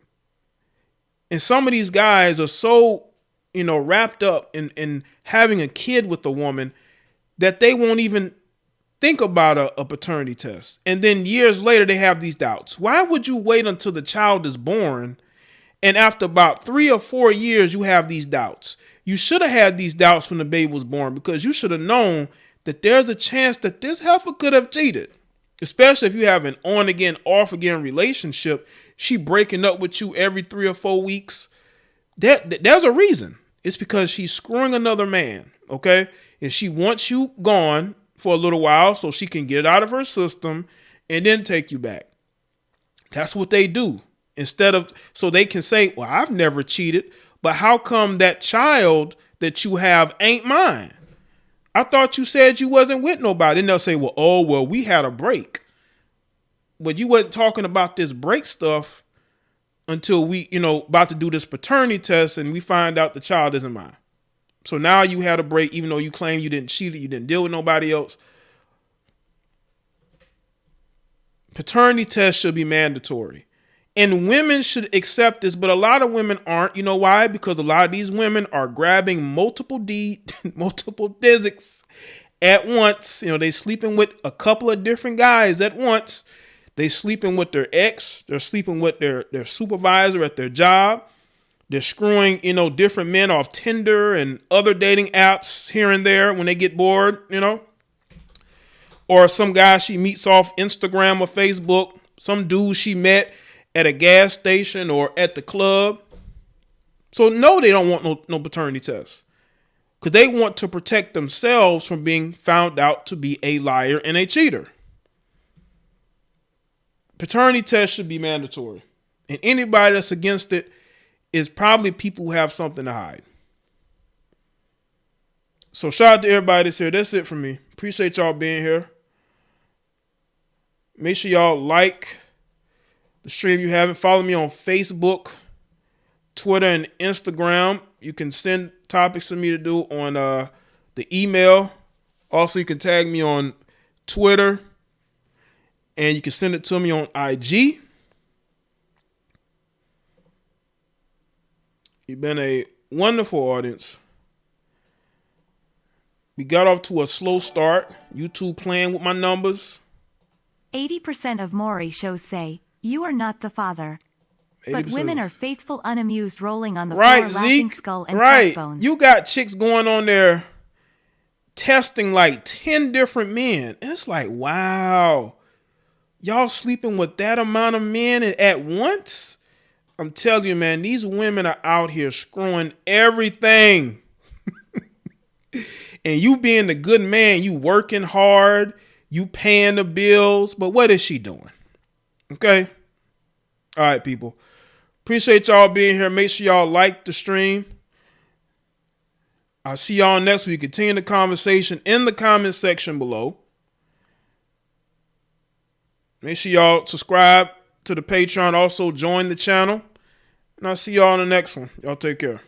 And some of these guys are so, wrapped up in having a kid with a woman that they won't even think about a paternity test. And then years later, they have these doubts. Why would you wait until the child is born? And after about 3 or 4 years, you have these doubts. You should have had these doubts when the baby was born, because you should have known that there's a chance that this heifer could have cheated. Especially if you have an on-again, off-again relationship. She breaking up with you every 3 or 4 weeks. There's a reason. It's because she's screwing another man, okay? And she wants you gone for a little while so she can get it out of her system and then take you back. That's what they do. So they can say, well, I've never cheated, but how come that child that you have ain't mine? I thought you said you wasn't with nobody. And they'll say, well, we had a break. But you wasn't talking about this break stuff until we, about to do this paternity test and we find out the child isn't mine. So now you had a break, even though you claim you didn't cheat, you didn't deal with nobody else. Paternity tests should be mandatory. And women should accept this, but a lot of women aren't. You know why? Because a lot of these women are grabbing multiple physics at once. They sleeping with a couple of different guys at once. They sleeping with their ex. They're sleeping with their supervisor at their job. They're screwing, different men off Tinder and other dating apps here and there when they get bored, Or some guy she meets off Instagram or Facebook. Some dude she met at a gas station or at the club. So no, they don't want no paternity test. Because they want to protect themselves from being found out to be a liar and a cheater. Paternity tests should be mandatory. And anybody that's against it is probably people who have something to hide. So shout out to everybody that's here. That's it for me. Appreciate y'all being here. Make sure y'all like the stream you haven't. Follow me on Facebook, Twitter, and Instagram. You can send topics to me to do on the email. Also, you can tag me on Twitter. And you can send it to me on IG. You've been a wonderful audience. We got off to a slow start. YouTube playing with my numbers. 80% of Maury shows say, you are not the father. But women are faithful, unamused, rolling on the floor, laughing skull and crossbones. You got chicks going on there testing like 10 different men. It's like, wow. Y'all sleeping with that amount of men at once? I'm telling you, man, these women are out here screwing everything. And you being the good man, you working hard, you paying the bills, but what is she doing? Okay? All right, people. Appreciate y'all being here. Make sure y'all like the stream. I'll see y'all next week. Continue the conversation in the comment section below. Make sure y'all subscribe to the Patreon. Also join the channel. And I'll see y'all on the next one. Y'all take care.